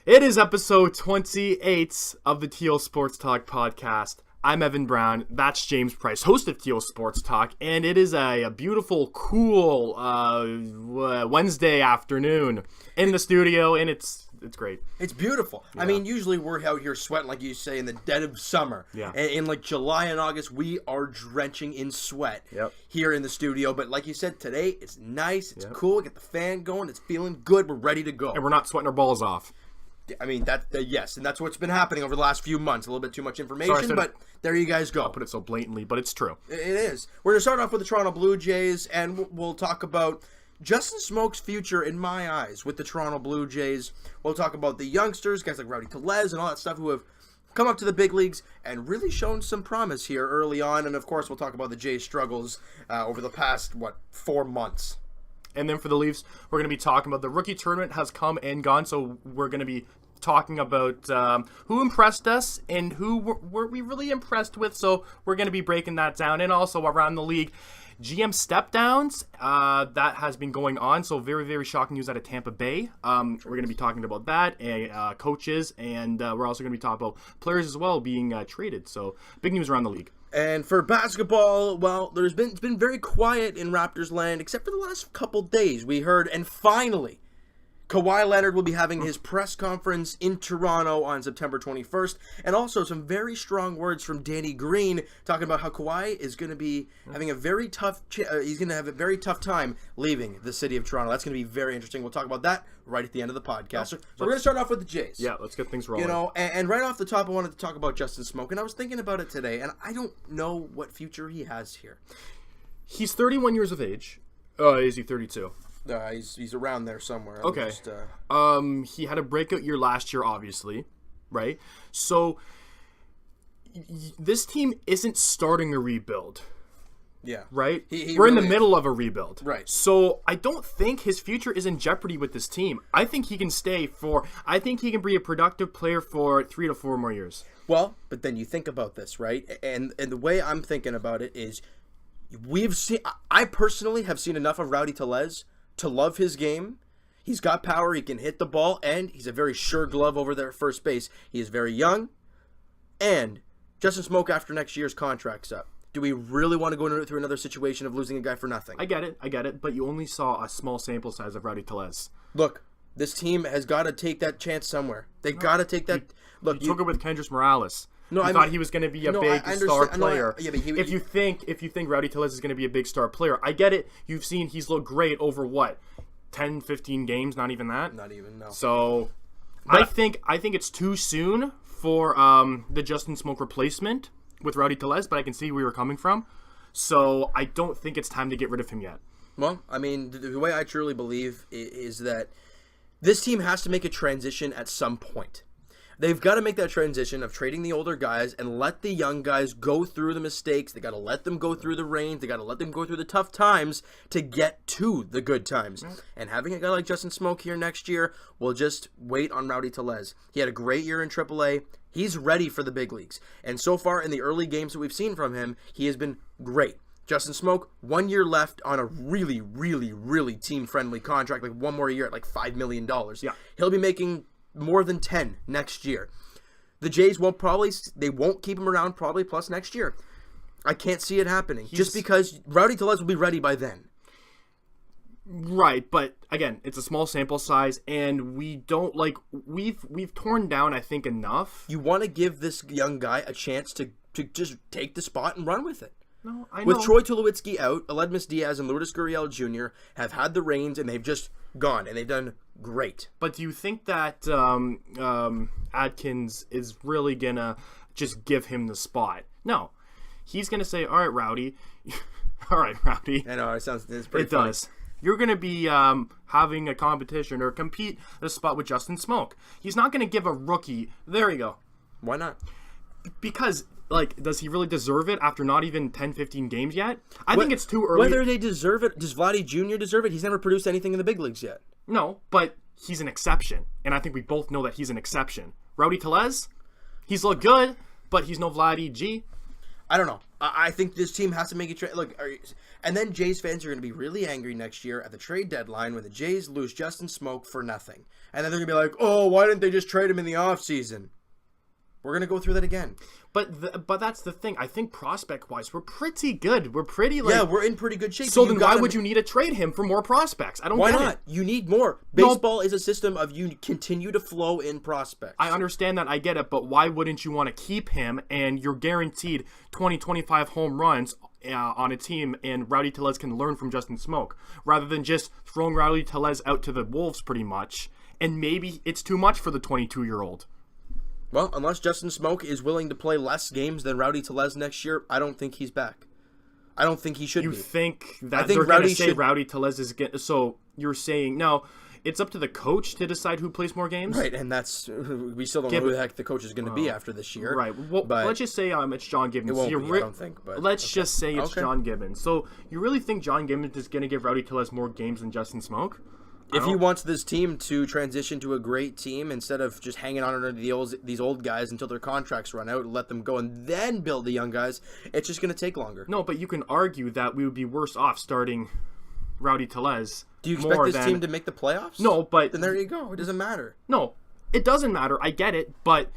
It is episode 28 of the Teal Sports Talk podcast. I'm Evan Brown. That's James Price, host of Teal Sports Talk. And it is a beautiful, cool Wednesday afternoon in the studio, and it's great. It's beautiful. Yeah. I mean, usually we're out here sweating, like you say, in the dead of summer. Yeah. And in like July and August, we are drenching in sweat here in the studio. But like you said, today, it's nice, it's cool, get the fan going, it's feeling good, we're ready to go. And we're not sweating our balls off. I mean, yes, and that's what's been happening over the last few months. A little bit too much information, but there you guys go. I'll put it so blatantly, but it's true. It is. We're going to start off with the Toronto Blue Jays, and we'll talk about Justin Smoak's future, in my eyes, with the Toronto Blue Jays. We'll talk about the youngsters, guys like Rowdy Tellez and all that stuff, who have come up to the big leagues and really shown some promise here early on. And, of course, we'll talk about the Jays' struggles over the past, 4 months. And then for the Leafs, we're going to be talking about the rookie tournament has come and gone, so we're going to be talking about who impressed us and who were we really impressed with. So we're going to be breaking that down. And also around the league, GM step-downs, that has been going on. So very, very shocking news out of Tampa Bay. We're going to be talking about that, and coaches, and we're also going to be talking about players as well being traded. So big news around the league. And for basketball, well, it's been very quiet in Raptors land, except for the last couple days. We heard, and finally, Kawhi Leonard will be having his press conference in Toronto on September 21st, and also some very strong words from Danny Green talking about how Kawhi is going to be having a very tough. He's going to have a very tough time leaving the city of Toronto. That's going to be very interesting. We'll talk about that right at the end of the podcast. So we're going to start off with the Jays. Yeah, let's get things rolling. And right off the top, I wanted to talk about Justin Smoak, and I was thinking about it today, and I don't know what future he has here. He's 31 years of age. Is he 32? He's around there somewhere. Okay. He had a breakout year last year, obviously, right? So this team isn't starting a rebuild. Yeah. Right? We're in the middle of a rebuild. Right. So I don't think his future is in jeopardy with this team. I think he can I think he can be a productive player for 3 to 4 more years. Well, but then you think about this, right? And the way I'm thinking about it is I personally have seen enough of Rowdy Tellez to love his game. He's got power, he can hit the ball, and he's a very sure glove over there at first base. He is very young, and Justin Smoak after next year's contract's up. Do we really want to go through another situation of losing a guy for nothing? I get it, but you only saw a small sample size of Rowdy Tellez. Look, this team has got to take that chance somewhere. They got to take that. You took it with Kendrys Morales. No, I thought he was going to be a big star player. Yeah, but if you think Rowdy Tellez is going to be a big star player, I get it. You've seen he's looked great over 10, 15 games, not even that. Not even, no. So I think it's too soon for the Justin Smoak replacement with Rowdy Tellez, but I can see where you're coming from. So I don't think it's time to get rid of him yet. Well, I mean, the way I truly believe is that this team has to make a transition at some point. They've got to make that transition of trading the older guys and let the young guys go through the mistakes. They got to let them go through the rain. They got to let them go through the tough times to get to the good times. Right. And having a guy like Justin Smoak here next year will just wait on Rowdy Tellez. He had a great year in AAA. He's ready for the big leagues. And so far in the early games that we've seen from him, he has been great. Justin Smoak, 1 year left on a really, really, really team-friendly contract, like one more year at like $5 million. Yeah. He'll be making more than 10 next year. The Jays won't keep him around probably plus next year. I can't see it happening just because Rowdy Tellez will be ready by then. Right, but again, it's a small sample size, and we don't we've torn down, I think, enough. You want to give this young guy a chance to just take the spot and run with it. No, I know. With Troy Tulowitzki out, Aledmus Diaz and Lourdes Gurriel Jr. have had the reins, and they've just gone, and they've done great. But do you think that Atkins is really going to just give him the spot? No. He's going to say, all right, Rowdy. All right, Rowdy. I know, it's pretty funny. Does. You're going to be having a competition or compete the spot with Justin Smoak. He's not going to give a rookie. There you go. Why not? Because, does he really deserve it after not even 10, 15 games yet? I think it's too early. Whether they deserve it, does Vladdy Jr. deserve it? He's never produced anything in the big leagues yet. No, but he's an exception. And I think we both know that he's an exception. Rowdy Tellez, he's looked good, but he's no Vladdy G. I don't know. I think this team has to make a trade. Look, and then Jays fans are going to be really angry next year at the trade deadline when the Jays lose Justin Smoke for nothing. And then they're going to be like, oh, why didn't they just trade him in the offseason? We're going to go through that again. But that's the thing. I think prospect-wise, we're pretty good. We're pretty, Yeah, we're in pretty good shape. So then why would you need to trade him for more prospects? I don't get it. Why not? You need more. Baseball is a system of you continue to flow in prospects. I understand that. I get it. But why wouldn't you want to keep him and you're guaranteed 20, 25 home runs on a team and Rowdy Tellez can learn from Justin Smoke rather than just throwing Rowdy Tellez out to the Wolves pretty much and maybe it's too much for the 22-year-old. Well, unless Justin Smoke is willing to play less games than Rowdy Tellez next year, I don't think he's back. I don't think he should be. You think that they're going to say Rowdy Tellez is getting... So you're saying, no, it's up to the coach to decide who plays more games? Right, and that's... We still don't know who the heck the coach is going to be after this year. Right. Well, let's just say it's John Gibbons. It won't be, I don't think. But let's just say it's John Gibbons. So you really think John Gibbons is going to give Rowdy Tellez more games than Justin Smoke? If he wants this team to transition to a great team instead of just hanging on under these old guys until their contracts run out and let them go and then build the young guys, it's just going to take longer. No, but you can argue that we would be worse off starting Rowdy Tellez. Do you expect this team to make the playoffs? No, but... Then there you go. It doesn't matter. No, it doesn't matter. I get it, but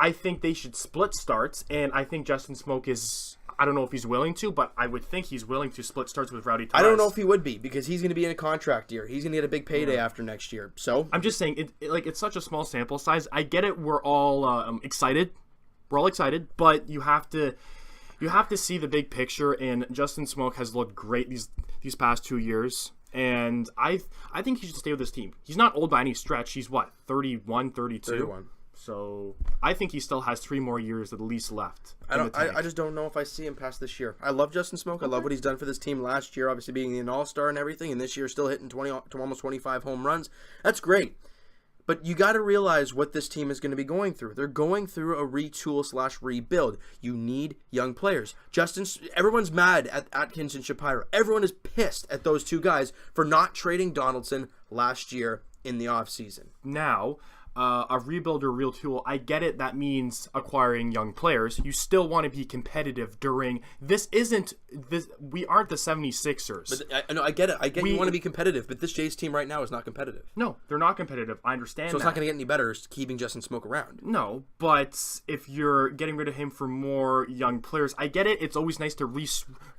I think they should split starts, and I think Justin Smoke is... I don't know if he's willing to, but I would think he's willing to split starts with Rowdy Tellez. I don't know if he would be, because he's going to be in a contract year. He's going to get a big payday after next year. So I'm just saying, it's such a small sample size. I get it. We're all excited. We're all excited, but you have to see the big picture. And Justin Smoke has looked great these past 2 years, and I think he should stay with this team. He's not old by any stretch. He's what, 31, 32? 31. So I think he still has 3 more years at least left. I just don't know if I see him past this year. I love Justin Smoke. I love what he's done for this team last year, obviously being an all-star and everything, and this year still hitting 20 to almost 25 home runs. That's great. But you got to realize what this team is going to be going through. They're going through a retool/rebuild. You need young players. Everyone's mad at Atkins and Shapiro. Everyone is pissed at those two guys for not trading Donaldson last year in the offseason. Now, a rebuild or real tool, I get it. That means acquiring young players. You still want to be competitive during this. We aren't the 76ers. But I get it. I get you want to be competitive, but this Jays team right now is not competitive. No, they're not competitive. I understand. So it's not going to get any better keeping Justin Smoke around. No, but if you're getting rid of him for more young players, I get it. It's always nice to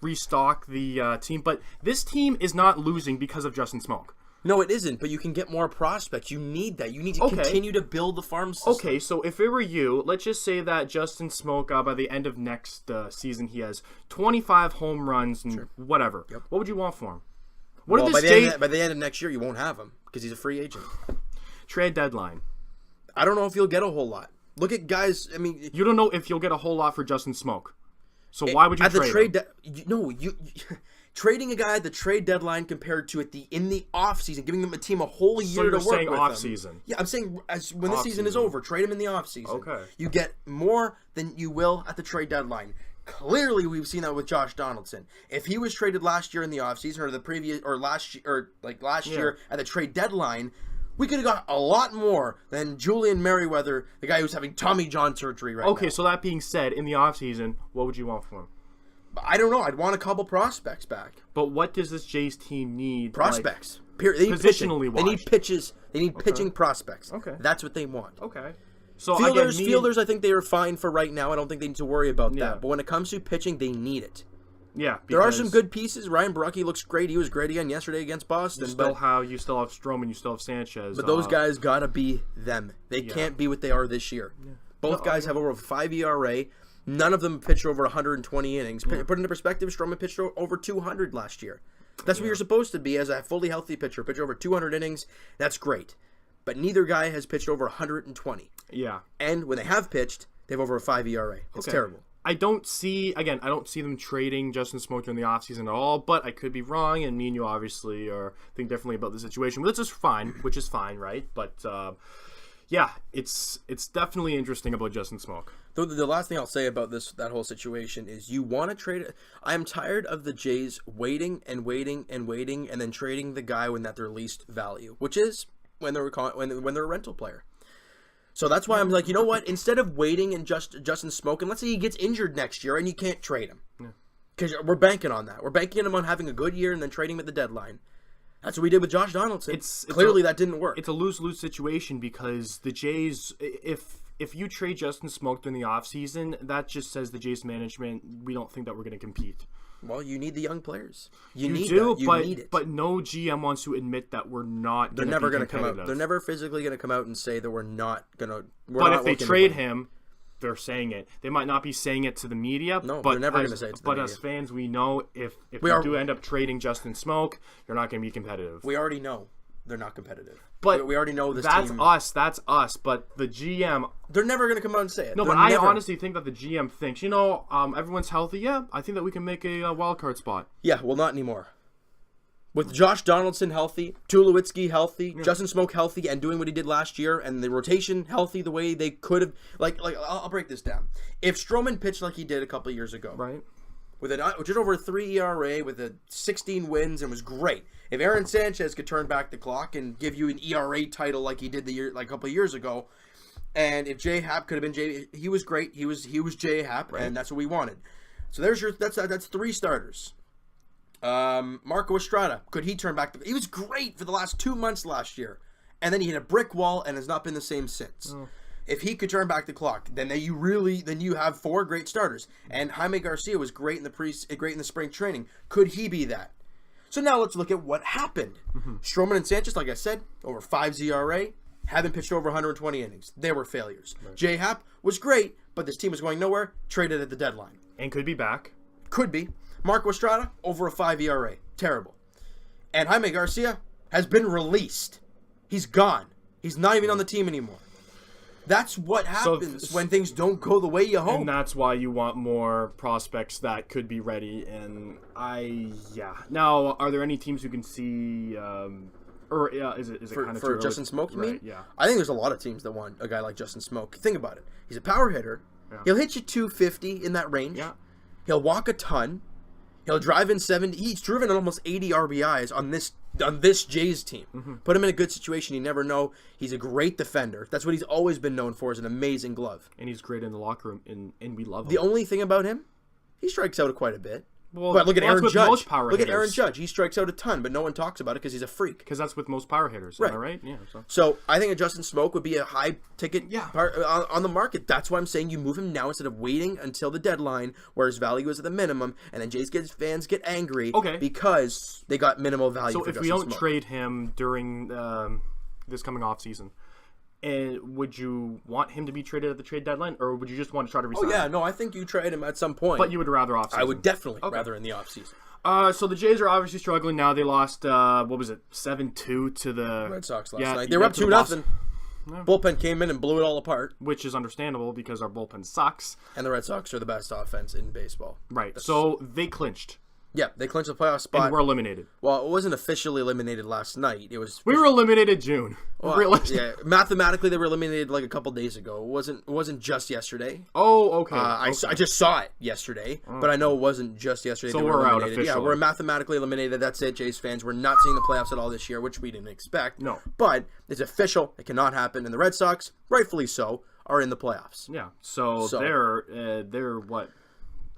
restock the team, but this team is not losing because of Justin Smoke. No, it isn't, but you can get more prospects. You need that. You need to continue to build the farm system. Okay, so if it were you, let's just say that Justin Smoke, by the end of next season, he has 25 home runs and whatever. Yep. What would you want for him? By the end of next year, you won't have him because he's a free agent. Trade deadline. I don't know if you'll get a whole lot. Look at guys, I mean... You don't know if you'll get a whole lot for Justin Smoke. So why would you trade him? Trading a guy at the trade deadline compared to in the offseason, giving them a team a whole year to work with. So you're saying off-season? Yeah, I'm saying when the season is over, trade him in the offseason. Okay. You get more than you will at the trade deadline. Clearly, we've seen that with Josh Donaldson. If he was traded last year in the offseason last year at the trade deadline, we could have got a lot more than Julian Merriweather, the guy who's having Tommy John surgery right now. Okay, so that being said, in the offseason, what would you want from him? I don't know. I'd want a couple prospects back. But what does this Jays team need? Prospects. Period. They need positionally pitching. They need pitches. They need pitching prospects. Okay. That's what they want. Okay. So fielders, I think they are fine for right now. I don't think they need to worry about that. But when it comes to pitching, they need it. Yeah. There are some good pieces. Ryan Barucki looks great. He was great again yesterday against Boston. You still have Stroman. You still have Sanchez. But those guys got to be them. They can't be what they are this year. Yeah. Both guys have over a 5 ERA. None of them pitched over 120 innings. Put into perspective, Stroman pitched over 200 last year. That's what you're supposed to be as a fully healthy pitcher. Pitch over 200 innings, that's great. But neither guy has pitched over 120. Yeah. And when they have pitched, they have over a 5 ERA. It's terrible. I don't see them trading Justin Smoke during the offseason at all, but I could be wrong, and me and you obviously think differently about the situation, which is fine, right? But yeah, it's definitely interesting about Justin Smoke. The last thing I'll say about that whole situation is you want to trade it. I am tired of the Jays waiting and then trading the guy when they're least value, which is when they're a rental player. So that's why I'm like, you know what? Instead of waiting and Justin Smoke, and let's say he gets injured next year and you can't trade him. Because we're banking on that. We're banking on having a good year and then trading him at the deadline. That's what we did with Josh Donaldson. Clearly that didn't work. It's a lose-lose situation because the Jays, if you trade Justin Smoke during the offseason, that just says the Jays management, we don't think that we're going to compete. Well, you need the young players. You need it. But no GM wants to admit that we're not. They're never going to come out. They're never physically going to come out and say that we're not going to. But if they trade him, they're saying it. They might not be saying it to the media. No, but they're never going to say it to the media. But as fans, we know if we do end up trading Justin Smoke, you're not going to be competitive. We already know they're not competitive. But we already know this that's team. That's us. But the GM, they're never going to come out and say it. No, but I honestly think that the GM thinks, everyone's healthy. Yeah, I think that we can make a wild card spot. Yeah, well, not anymore. With Josh Donaldson healthy, Tulowitzki healthy, Justin Smoke healthy, and doing what he did last year, and the rotation healthy the way they could have. I'll break this down. If Stroman pitched like he did a couple of years ago, right, with just over a 3 ERA, with a 16 wins, and was great. If Aaron Sanchez could turn back the clock and give you an ERA title like he did a couple of years ago, and if J Happ could have been he was great. He was J Happ, right, and that's what we wanted. So that's 3 starters. Marco Estrada, could he turn back? He was great for the last 2 months last year, and then he hit a brick wall and has not been the same since. If he could turn back the clock, then you have 4 great starters. And Jaime Garcia was great in the spring training. Could he be that? So now let's look at what happened. Stroman and Sanchez, like I said, over 5 ERA, haven't pitched over 120 innings. They were failures. Right. J Happ was great, but this team was going nowhere. Traded at the deadline. And could be back. Could be. Marco Estrada, over a 5 ERA. Terrible. And Jaime Garcia has been released. He's gone. He's not even on the team anymore. That's what happens when things don't go the way you hope. And that's why you want more prospects that could be ready. And Now, are there any teams who can see... is it kind of for Justin Smoke, you mean? Right, yeah. I think there's a lot of teams that want a guy like Justin Smoke. Think about it. He's a power hitter. Yeah. He'll hit you 250 in that range. Yeah. He'll walk a ton. He'll drive in 70. He's driven almost 80 RBIs on this Jays team. Put him in a good situation. You never know. He's a great defender. That's what he's always been known for, is an amazing glove. And he's great in the locker room, and we love him. The only thing about him, he strikes out quite a bit. But look at Aaron Judge. Look at Aaron Judge. He strikes out a ton, but no one talks about it because he's a freak. Because that's with most power hitters, right? Am I right? Yeah. So I think a Justin Smoke would be a high ticket part on the market. That's why I'm saying you move him now instead of waiting until the deadline, where his value is at the minimum, and then Jays fans get angry because they got minimal value. So for if Justin we don't Smoke. trade him during this coming off season, and would you want him to be traded at the trade deadline, or would you just want to try to resign? Oh yeah, no, I think you trade him at some point. But you would rather off season. I would definitely rather in the off season. So the Jays are obviously struggling now. They lost 7-2 to the Red Sox last night. They were up 2-0. Yeah. Bullpen came in and blew it all apart, which is understandable because our bullpen sucks. And the Red Sox are the best offense in baseball. Right. So they clinched. Yeah, they clinched the playoff spot. And we're eliminated. Well, it wasn't officially eliminated last night. It was. We were eliminated June. Yeah, mathematically they were eliminated like a couple days ago. It wasn't just yesterday. Oh, okay. I just saw it yesterday, but I know it wasn't just yesterday. So we're out officially. Yeah, we're mathematically eliminated. That's it, Jays fans. We're not seeing the playoffs at all this year, which we didn't expect. No. But it's official. It cannot happen. And the Red Sox, rightfully so, are in the playoffs. Yeah. So they're what?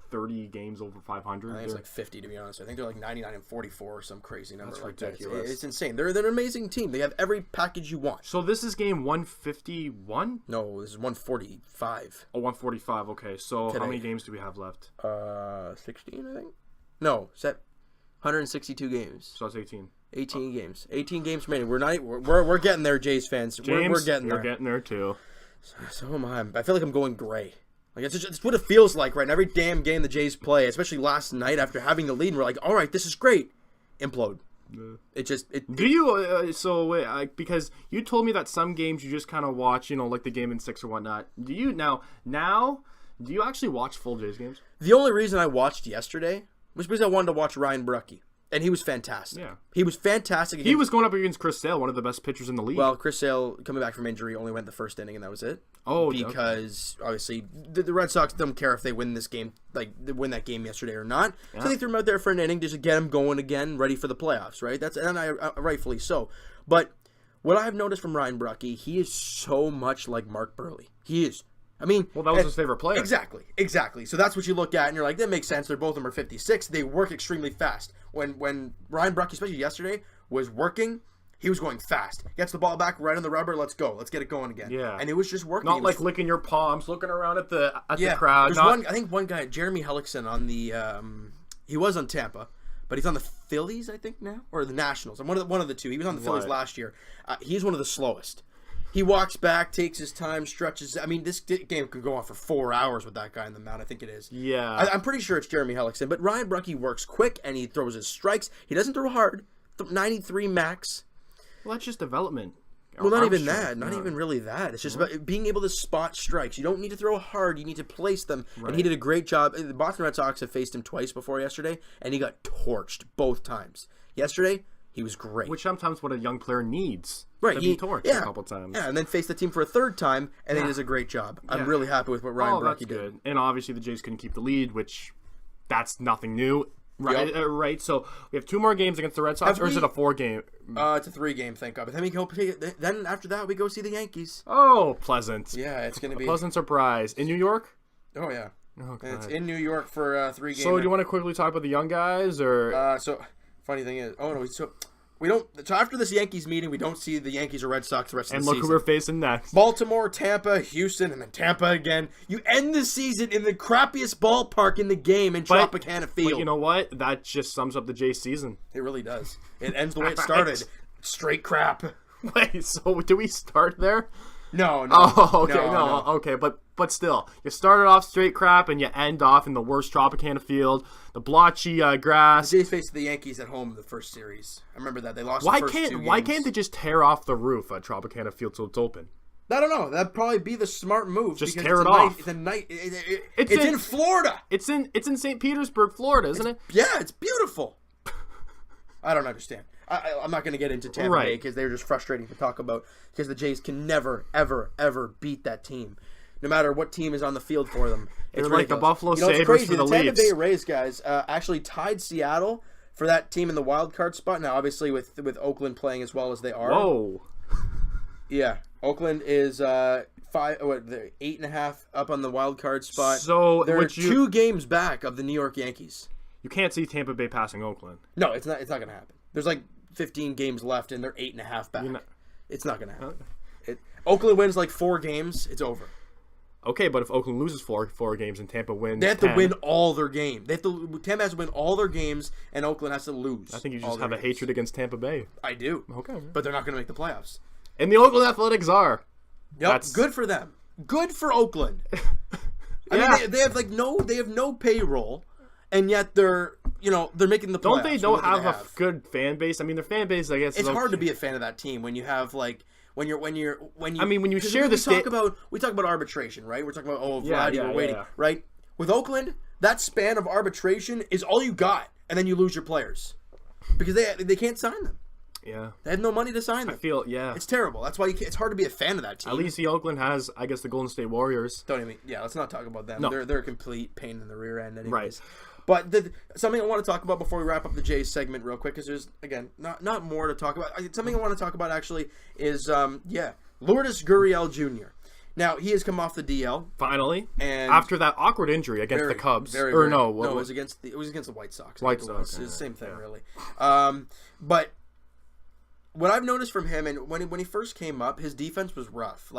30 games over 500. I think it's like 50 to be honest. I think they're like 99-44 or some crazy number. That's like ridiculous. It's insane. They're an amazing team. They have every package you want. So this is game 151? No, this is 145. Oh, 145. Okay. So today. How many games do we have left? 16, I think. No, 162 games. So it's 18. 18 games. 18 games remaining. We're getting there, Jays fans. James, we're getting there. You're getting there too. So am I. I feel like I'm going gray. Like it's what it feels like right now. Every damn game the Jays play, especially last night after having the lead, and we're like, all right, this is great. Implode. Do you because you told me that some games you just kind of watch, like the game in 6 or whatnot. Do you now do you actually watch full Jays games? The only reason I watched yesterday was because I wanted to watch Ryan Brucke. And he was fantastic. Yeah. He was fantastic. He was going up against Chris Sale, one of the best pitchers in the league. Well, Chris Sale, coming back from injury, only went the first inning, and that was it. Oh, because obviously the Red Sox don't care if they win this game, like they win that game yesterday or not. Yeah. So they threw him out there for an inning just to get him going again, ready for the playoffs, right? Rightfully so. But what I've noticed from Ryan Brucke, he is so much like Mark Burley. He is. I mean, well, that was his favorite player. Exactly. So that's what you look at, and you're like, that makes sense. They're both of them are 56. They work extremely fast. When Ryan Brucke, especially yesterday, was working, he was going fast. Gets the ball back right on the rubber. Let's go. Let's get it going again. Yeah. And it was just working. Not like licking your palms, looking around at the crowd. There's I think one guy, Jeremy Hellickson, on the he was on Tampa, but he's on the Phillies, I think now, or the Nationals. I'm one of the two. He was on the Phillies last year. He's one of the slowest. He walks back, takes his time, stretches. I mean, this game could go on for 4 hours with that guy in the mound. I think it is. Yeah. I'm pretty sure it's Jeremy Hellickson. But Ryan Brucke works quick, and he throws his strikes. He doesn't throw hard. 93 max. Well, that's just development. Well, not even that. Not even really that. It's just about being able to spot strikes. You don't need to throw hard. You need to place them. Right. And he did a great job. The Boston Red Sox have faced him twice before yesterday, and he got torched both times. Yesterday, he was great. Which sometimes what a young player needs. Right, to be torched a couple times. Yeah, and then face the team for a third time, and he does a great job. I'm really happy with what Ryan Brucke did. Good. And obviously the Jays couldn't keep the lead, which that's nothing new. Right, right. So we have 2 more games against the Red Sox, or is it a 4-game? It's a 3-game, thank God. But then we go. Then after that, we go see the Yankees. Oh, pleasant! Yeah, it's gonna be a pleasant surprise in New York. Oh yeah, and it's in New York for 3 games. So do you want to quickly talk about the young guys, or? So funny thing is, we don't. So after this Yankees meeting, we don't see the Yankees or Red Sox the rest of the season. And look who we're facing next: Baltimore, Tampa, Houston, and then Tampa again. You end the season in the crappiest ballpark in the game in Tropicana Field. But you know what? That just sums up the Jays season. It really does. It ends the way it started. Straight crap. Wait, so do we start there? No. Oh, okay, no. Okay, but still, you started off straight crap and you end off in the worst Tropicana Field, the blotchy grass. The Jays faced the Yankees at home in the first series. I remember that they lost. The first 2 games. Why can't they just tear off the roof at Tropicana Field so it's open? I don't know. That'd probably be the smart move. Just tear it off. It's in Florida. It's in St. Petersburg, Florida, isn't it? Yeah, it's beautiful. I don't understand. I'm not going to get into Tampa Bay because they're just frustrating to talk about because the Jays can never, ever, ever beat that team. No matter what team is on the field for them. It's like the Buffalo Sabres for the Leafs. The Tampa Bay Rays, guys, actually tied Seattle for that team in the wild card spot. Now, obviously, with Oakland playing as well as they are. Whoa. Yeah. Oakland is 8.5 up on the wild card spot. So they're 2 games back of the New York Yankees. You can't see Tampa Bay passing Oakland. No, it's not going to happen. There's like 15 games left, and they're 8.5 back. It's not going to happen. Okay. Oakland wins like 4 games, it's over. Okay, but if Oakland loses four games and Tampa wins, they have to win all their games. Tampa has to win all their games, and Oakland has to lose. I think you just have a hatred against Tampa Bay. I do. Okay, but they're not going to make the playoffs. And the Oakland Athletics are. Yep, good for them. Good for Oakland. I mean, they have no payroll, and yet they're making the playoffs. Don't they have a good fan base? I mean, their fan base, I guess, it's hard to be a fan of that team when you have when you I mean, when you share the state. We talk about arbitration, right? We're talking about Vladdy, we're waiting, right? With Oakland, that span of arbitration is all you got, and then you lose your players because they can't sign them. Yeah, they have no money to sign them. I feel it's terrible. That's why it's hard to be a fan of that team. At least the Oakland has, I guess, the Golden State Warriors. Let's not talk about them. No. They're a complete pain in the rear end, anyways. Right. But something I want to talk about before we wrap up the Jays segment real quick, because there's, again, not more to talk about. Something I want to talk about, actually, is, Lourdes Gurriel Jr. Now, he has come off the DL. Finally. And after that awkward injury against the Cubs. No, it was against the White Sox. White Sox. It's the same thing, really. But what I've noticed from him, and when he first came up, his defense was rough.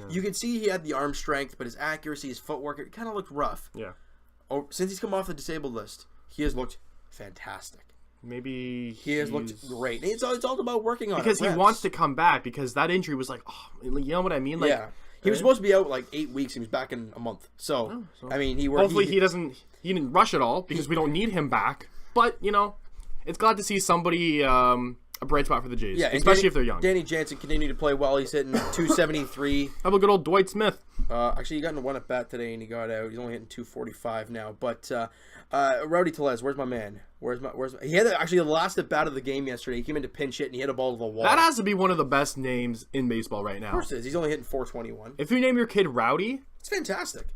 You could see he had the arm strength, but his accuracy, his footwork, it kind of looked rough. Yeah. Since he's come off the disabled list, he has looked fantastic. Maybe he has looked great. It's all about working on it. Because he wants to come back, because that injury was you know what I mean? He was supposed to be out 8 weeks. He was back in a month. So I mean, he worked. Hopefully he didn't rush it all, because we don't need him back. But it's glad to see somebody a bright spot for the Jays, especially if they're young. Danny Jansen continued to play well. He's hitting 273. How about good old Dwight Smith? Actually, he got in one at bat today and he got out. He's only hitting 245 now. But Rowdy Tellez, where's my man? He had actually the last at bat of the game yesterday. He came in to pinch hit and he hit a ball to the wall. That has to be one of the best names in baseball right now. Of course it is. He's only hitting 421. If you name your kid Rowdy, it's fantastic.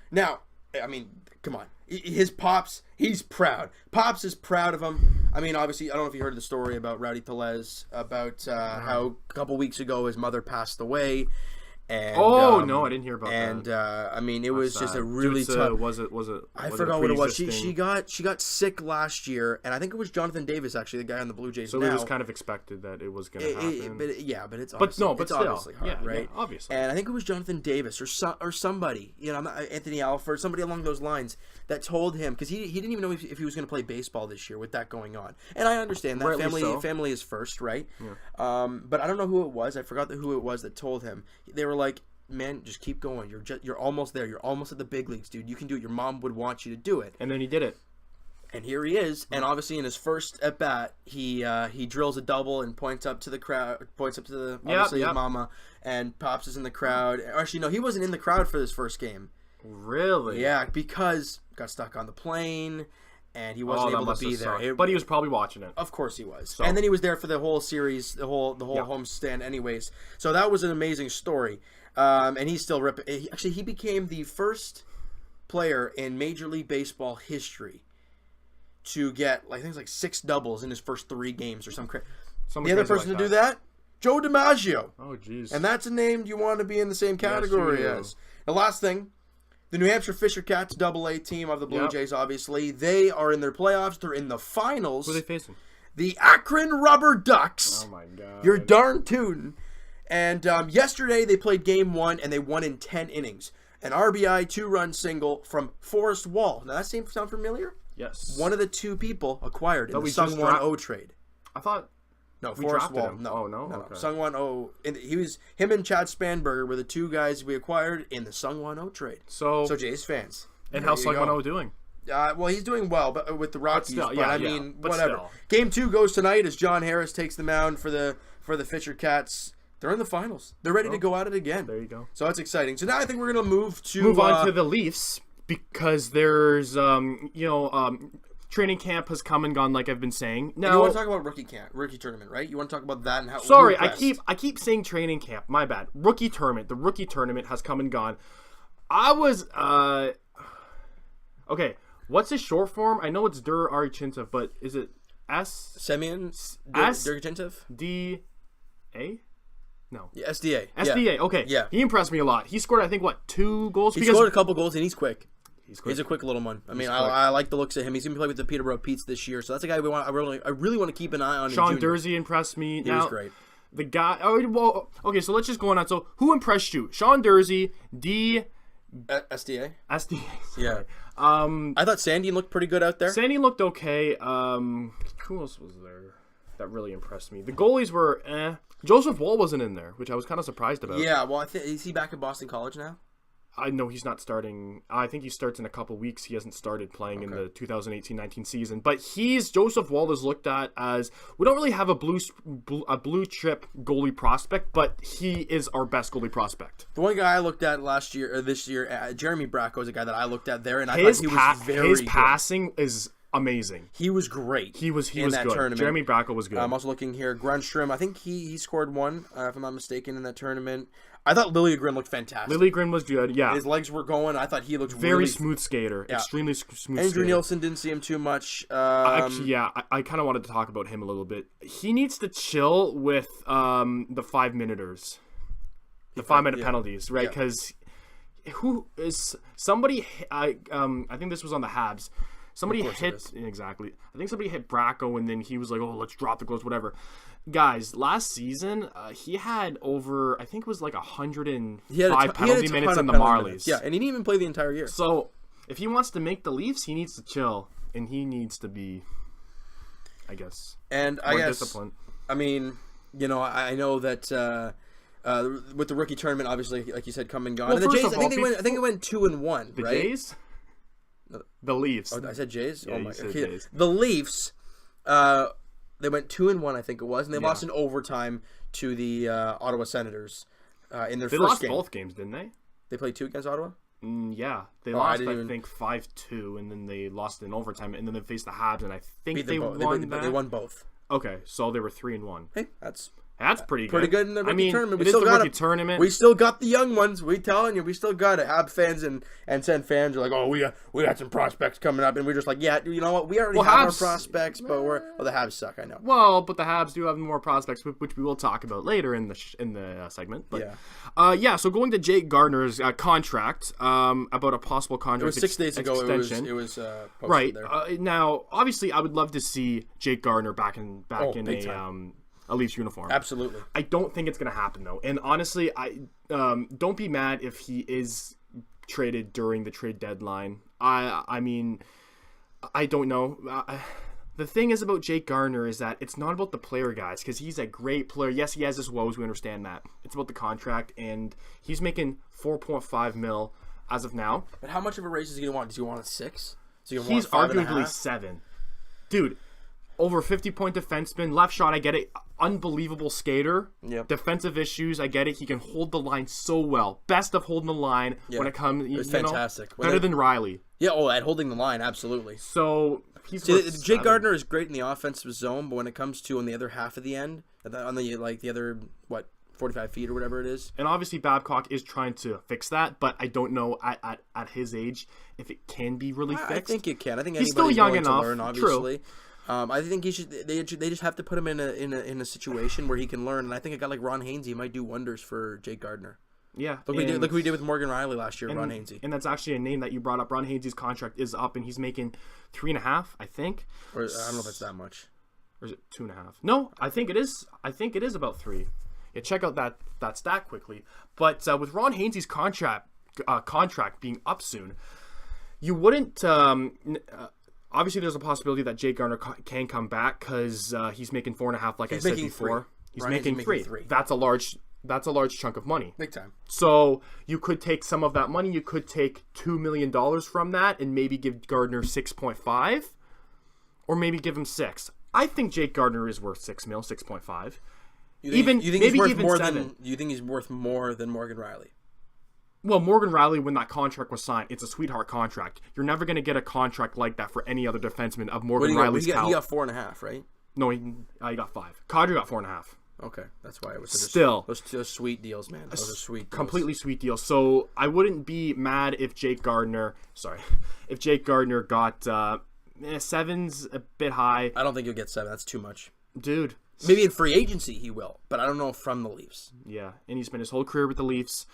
Now, I mean, come on. His Pops, he's proud. Pops is proud of him. I mean, obviously, I don't know if you heard the story about Rowdy Tellez, about how a couple weeks ago his mother passed away. And, no, I didn't hear about that. And I mean, it was just a really tough. Was it? I forgot what it was. She got sick last year, and I think it was Jonathan Davis, actually, the guy on the Blue Jays. So it was kind of expected that it was going to happen. But it's obviously hard, right? Yeah, obviously. And I think it was Jonathan Davis or somebody, Anthony Alford, somebody along those lines that told him, because he didn't even know if he was going to play baseball this year with that going on. And I understand that family is first, right? Yeah. But I don't know who it was. I forgot who it was that told him. They were like, man, just keep going. You're almost there. You're almost at the big leagues, dude. You can do it. Your mom would want you to do it. And then he did it. And here he is. And obviously, in his first at bat, he drills a double and points up to the crowd, points up to his mama, and Pops is in the crowd. Actually, no, he wasn't in the crowd for this first game. Really? Yeah, because got stuck on the plane. And he wasn't able to be there. But he was probably watching it. Of course he was. So. And then he was there for the whole series, the whole homestand anyways. So that was an amazing story. And he's still ripping. Actually, he became the first player in Major League Baseball history to get, I think it's like 6 doubles in his first 3 games or something. The other person to do that, Joe DiMaggio. Oh, jeez. And that's a name you want to be in the same category as. The last thing. The New Hampshire Fisher Cats AA team of the Blue Jays, obviously. They are in their playoffs. They're in the finals. Who are they facing? The Akron Rubber Ducks. Oh, my God. You're darn tootin'. And yesterday they played Game 1, and they won in 10 innings. An RBI 2-run single from Forrest Wall. Now, that sound familiar? Yes. One of the 2 people acquired in the Sungwon O trade. I thought... No, Forrest Wall. Him. No. Oh, no? Okay. Sungwon O. Him and Chad Spanberger were the 2 guys we acquired in the Sungwon O trade. So Jays fans. And how's Sungwon O doing? Well, he's doing well, but with the Rockies. But whatever. Still. Game 2 goes tonight as John Harris takes the mound for the Fisher Cats. They're in the finals. They're ready to go at it again. There you go. So that's exciting. So now I think we're gonna move on to the Leafs, because there's training camp has come and gone, like I've been saying. Now, you want to talk about rookie tournament, right? You want to talk about that and how? Sorry, I keep saying training camp. My bad. Rookie tournament. The rookie tournament has come and gone. I was okay. What's his short form? I know it's Dur Arichintev, but is it S? Semyon Durgachintov? D-A? No. Yeah, SDA. SDA. Yeah. Okay. Yeah. He impressed me a lot. He scored, I think, 2 goals? He scored a couple goals, and he's quick. He's a quick little one. I mean, I like the looks of him. He's gonna play with the Peterborough Petes this year, so that's a guy I really want to keep an eye on. Sean Dursey impressed me. He was great. The guy. Oh, well, okay. So let's just go on. So who impressed you? Sean Dursey, SDA. SDA. Yeah. I thought Sandy looked pretty good out there. Sandy looked okay. Who else was there that really impressed me? The goalies were Joseph Woll wasn't in there, which I was kind of surprised about. Yeah. Well, is he back at Boston College now? I know he's not starting. I think he starts in a couple weeks. He hasn't started playing in the 2018-19 season. But Joseph Woll is looked at as, we don't really have a blue chip goalie prospect, but he is our best goalie prospect. The one guy I looked at this year, Jeremy Bracco is a guy that I looked at there, and I thought he was very good. His passing is amazing. He was great. He was in that good. Tournament. Jeremy Bracco was good. I'm also looking here. Grundstrom, I think he scored 1, if I'm not mistaken, in that tournament. I thought Liljegren looked fantastic. Liljegren was good, yeah. His legs were going. I thought he looked very smooth skater. Yeah. Extremely smooth Andrew skater. Nielsen didn't see him too much. Actually, I kind of wanted to talk about him a little bit. He needs to chill with the 5-minuters. The 5-minute penalties, right? Because who is somebody, I think this was on the Habs. Somebody hit, exactly. I think somebody hit Bracco, and then he was like, oh, let's drop the gloves, whatever. Guys, last season, he had over, I think it was like 105 penalty minutes in the Marlies. Yeah, and he didn't even play the entire year. So, if he wants to make the Leafs, he needs to chill, and he needs to be, I guess, more disciplined. I mean, I know that with the rookie tournament, obviously, like you said, come and gone. Well, and the Jays, I think it went 2-1, the right? Jays? The Leafs. Oh, I said Jays? Yeah, oh my God. Jays. The Leafs, they went 2-1, I think it was, and they lost in overtime to the Ottawa Senators in their first game. They lost both games, didn't they? They played 2 against Ottawa? Yeah. They lost, I think, 5-2, and then they lost in overtime, and then they faced the Habs, and I think they won that. They won both. Okay, so they were 3-1. Hey, that's That's pretty good. Pretty good in the rookie tournament. It is the rookie tournament. We still got the young ones. We telling you, we still got it. Hab fans and Sen fans are like, oh, we got some prospects coming up, and we're just like, yeah, you know what? We already have our prospects, but the Habs suck. I know. Well, but the Habs do have more prospects, which we will talk about later in the segment. But, so going to Jake Gardner's contract, about a possible contract. It was 6 days ago. Extension. It was posted right there. Now. Obviously, I would love to see Jake Gardner back in a Leafs uniform. Absolutely. I don't think it's going to happen, though. And honestly, I don't be mad if he is traded during the trade deadline. I mean, I don't know. The thing is about Jake Gardner is that it's not about the player, guys, because he's a great player. Yes, he has his woes. We understand that. It's about the contract, and he's making $4.5 million as of now. But how much of a raise is he going to want? Does he want a 6? He's arguably 7. Dude. Over 50-point defenseman, left shot, I get it. Unbelievable skater. Yep. Defensive issues, I get it. He can hold the line so well. Best of holding the line when it comes. It's fantastic. Better than Riley. Yeah. at holding the line, absolutely. So Jake Gardner is great in the offensive zone, but when it comes to on the other half of the end, on the other 45 feet or whatever it is. And obviously Babcock is trying to fix that, but I don't know at his age if it can be really fixed. I think it can. I think he's still young enough. To learn, obviously. True. I think he should. They just have to put him in a situation where he can learn. And I think a guy like Ron Hainsey might do wonders for Jake Gardner. Yeah, look what we did with Morgan Riley last year. Ron Hainsey, and that's actually a name that you brought up. Ron Hainsey's contract is up, and he's making 3.5, I think. Or I don't know if it's that much. Or is it 2.5? No, I think it is. I think it is about 3. Yeah, check out that stat quickly. But with Ron Hainsey's contract being up soon, you wouldn't. Obviously, there's a possibility that Jake Gardner can come back because he's making 4.5, like I said before. He's making 3. That's a large chunk of money. Big time. So you could take some of that money. You could take $2 million from that and maybe give Gardner 6.5, or maybe give him 6. I think Jake Gardner is worth 6 mil, 6.5. You think he's worth more than Morgan Riley? Well, Morgan Riley, when that contract was signed, it's a sweetheart contract. You're never going to get a contract like that for any other defenseman of Morgan Riley's caliber. He got 4.5, right? No, he got 5. Kadri got 4.5. Okay, that's why it was still those sweet deals, man. Those are sweet deals. Completely sweet deals. So I wouldn't be mad if Jake Gardner got 7's a bit high. I don't think he'll get 7. That's too much, dude. Maybe in free agency he will, but I don't know from the Leafs. Yeah, and he spent his whole career with the Leafs.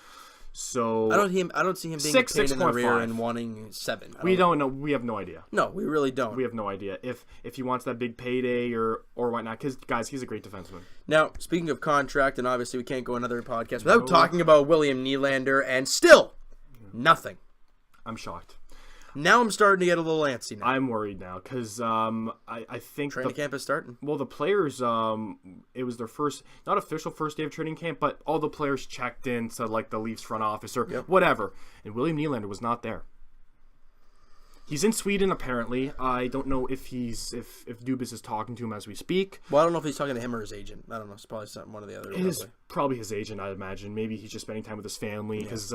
So I don't see him being 6, a pain in the rear and wanting 7. We don't know. We have no idea. No, we really don't. We have no idea if he wants that big payday or whatnot. Because guys, he's a great defenseman. Now, speaking of contract, and obviously we can't go another podcast without talking about William Nylander, and still nothing. I'm shocked. Now I'm starting to get a little antsy now. I'm worried now because I think training camp is starting. Well, the players, it was their first, not official first day of training camp, but all the players checked in to like the Leafs front office or whatever, and William Nylander was not there. He's in Sweden apparently. I don't know if Dubas is talking to him as we speak. Well, I don't know if he's talking to him or his agent. I don't know. It's probably one of the other. It's probably his agent, I imagine. Maybe he's just spending time with his family because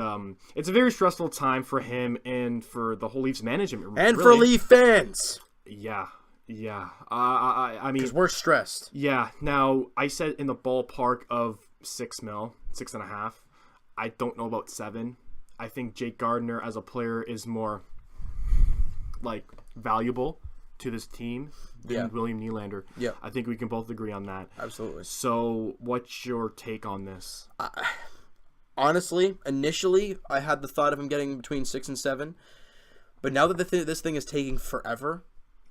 it's a very stressful time for him and for the whole Leafs management. And for Leaf fans. Yeah. I mean, because we're stressed. Yeah. Now I said in the ballpark of 6 mil, 6.5. I don't know about 7. I think Jake Gardner as a player is more like valuable to this team than William Nylander. Yeah, I think we can both agree on that. Absolutely. So, what's your take on this? Honestly, initially, I had the thought of him getting between 6 and 7, but now that this thing is taking forever,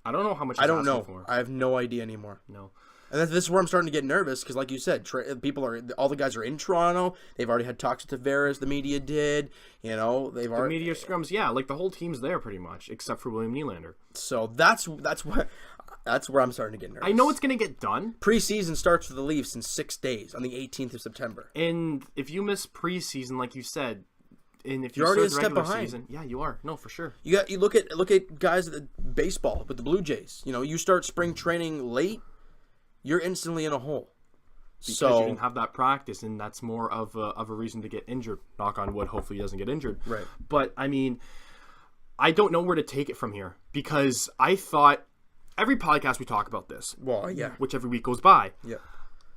I don't know how much. I don't know. For. I have no idea anymore. No. And this is where I'm starting to get nervous because, like you said, all the guys are in Toronto. They've already had talks with Tavares. The media did. You know, the media scrums. Yeah, like the whole team's there pretty much, except for William Nylander. So that's where I'm starting to get nervous. I know it's going to get done. Preseason starts for the Leafs in 6 days on the 18th of September. And if you miss preseason, like you said, and if you're already a step behind. Season, yeah, you are. No, for sure. You look at guys at the baseball with the Blue Jays. You know, you start spring training late. You're instantly in a hole. Because you didn't have that practice, and that's more of a reason to get injured. Knock on wood, hopefully he doesn't get injured. Right. But, I mean, I don't know where to take it from here. Because I thought every podcast we talk about this. Well, yeah. Which every week goes by. Yeah.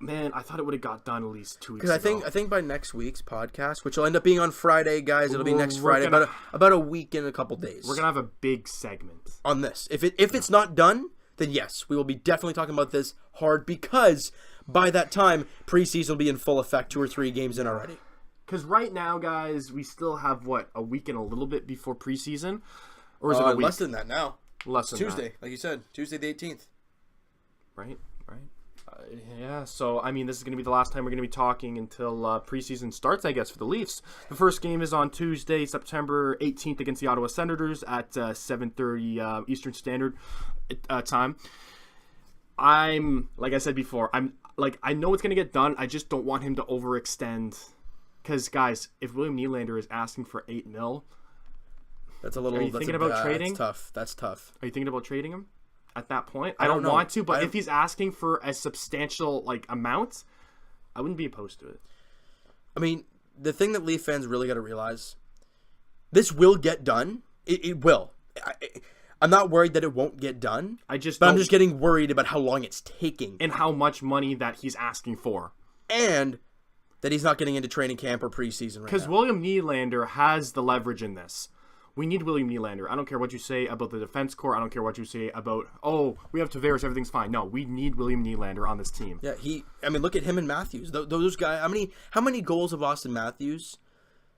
Man, I thought it would have got done at least 2 weeks Because ago. I think by next week's podcast, which will end up being on Friday, guys, it'll be next We're Friday, gonna- about a week and a couple days. We're going to have a big segment. On this. If it's not done, then yes, we will be definitely talking about this hard, because by that time, preseason will be in full effect, 2 or 3 games in already. Because right now, guys, we still have, a week and a little bit before preseason? Or is it a week? Less than that now. Less than Tuesday, that. like you said. Tuesday the 18th. Right. Yeah, so, I mean, this is going to be the last time we're going to be talking until preseason starts, I guess, for the Leafs. The first game is on Tuesday, September 18th against the Ottawa Senators at 7:30 Eastern Standard Time. Like I said before, I know it's going to get done. I just don't want him to overextend. Because, guys, if William Nylander is asking for $8 million, That's a little. Are you thinking about trading? That's tough. Are you thinking about trading him at that point? I don't know. Want to, but if he's asking for a substantial amount, I wouldn't be opposed to it. I mean, the thing that Leaf fans really got to realize, this will get done. It will. I'm not worried that it won't get done. I'm just getting worried about how long it's taking and how much money that he's asking for, and that he's not getting into training camp or preseason right now. Because William Nylander has the leverage in this. We need William Nylander. I don't care what you say about the defense core. I don't care what you say about, we have Tavares, everything's fine. No, we need William Nylander on this team. Yeah, look at him and Matthews. Those guys, how many goals of Austin Matthews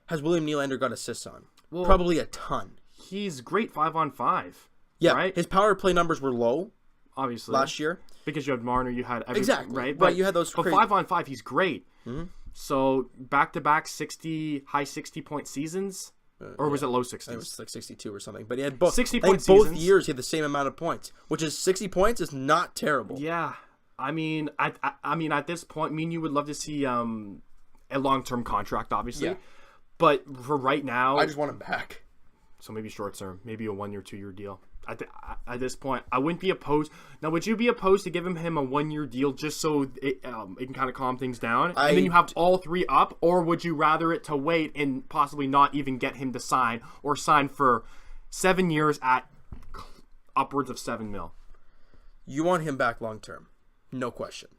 has William Nylander got assists on? Well, probably a ton. He's great 5-on-5. Yeah, right? His power play numbers were low, obviously, last year. Because you had Marner, you had everything, exactly right? But you had those. But 5-on-5, he's great. Mm-hmm. So back-to-back high 60-point seasons. Or was it low 60s? It was like 62 or something. But he had both. 60-point both years, he had the same amount of points, which is 60 points is not terrible. Yeah, I mean, at this point, you would love to see a long-term contract, obviously. Yeah. But for right now, I just want him back. So maybe short-term, maybe a 1-year, 2-year deal. At this point, I wouldn't be opposed. Now, would you be opposed to giving him a 1-year deal just so it can kind of calm things down, and then you have all 3 up, or would you rather it to wait and possibly not even get him to sign, or sign for 7 years at upwards of $7 million? You want him back long term, no question.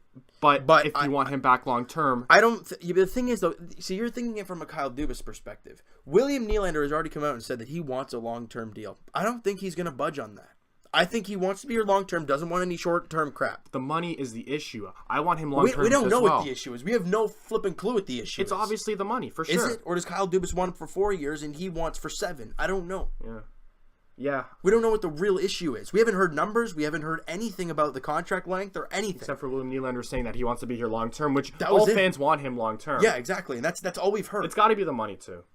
But if you want him back long term, I don't. The thing is, though, see, you're thinking it from a Kyle Dubas perspective. William Nylander has already come out and said that he wants a long-term deal. I don't think he's going to budge on that. I think he wants to be your long-term, doesn't want any short-term crap. The money is the issue. I want him long-term. We don't know what the issue is. We have no flipping clue what the issue is. It's obviously the money, for sure. Is it? Or does Kyle Dubas want him for 4 years and he wants for 7? I don't know. Yeah. We don't know what the real issue is. We haven't heard numbers. We haven't heard anything about the contract length or anything. Except for William Nylander saying that he wants to be here long-term, which all fans want him long-term. Yeah, exactly. And that's all we've heard. It's got to be the money, too.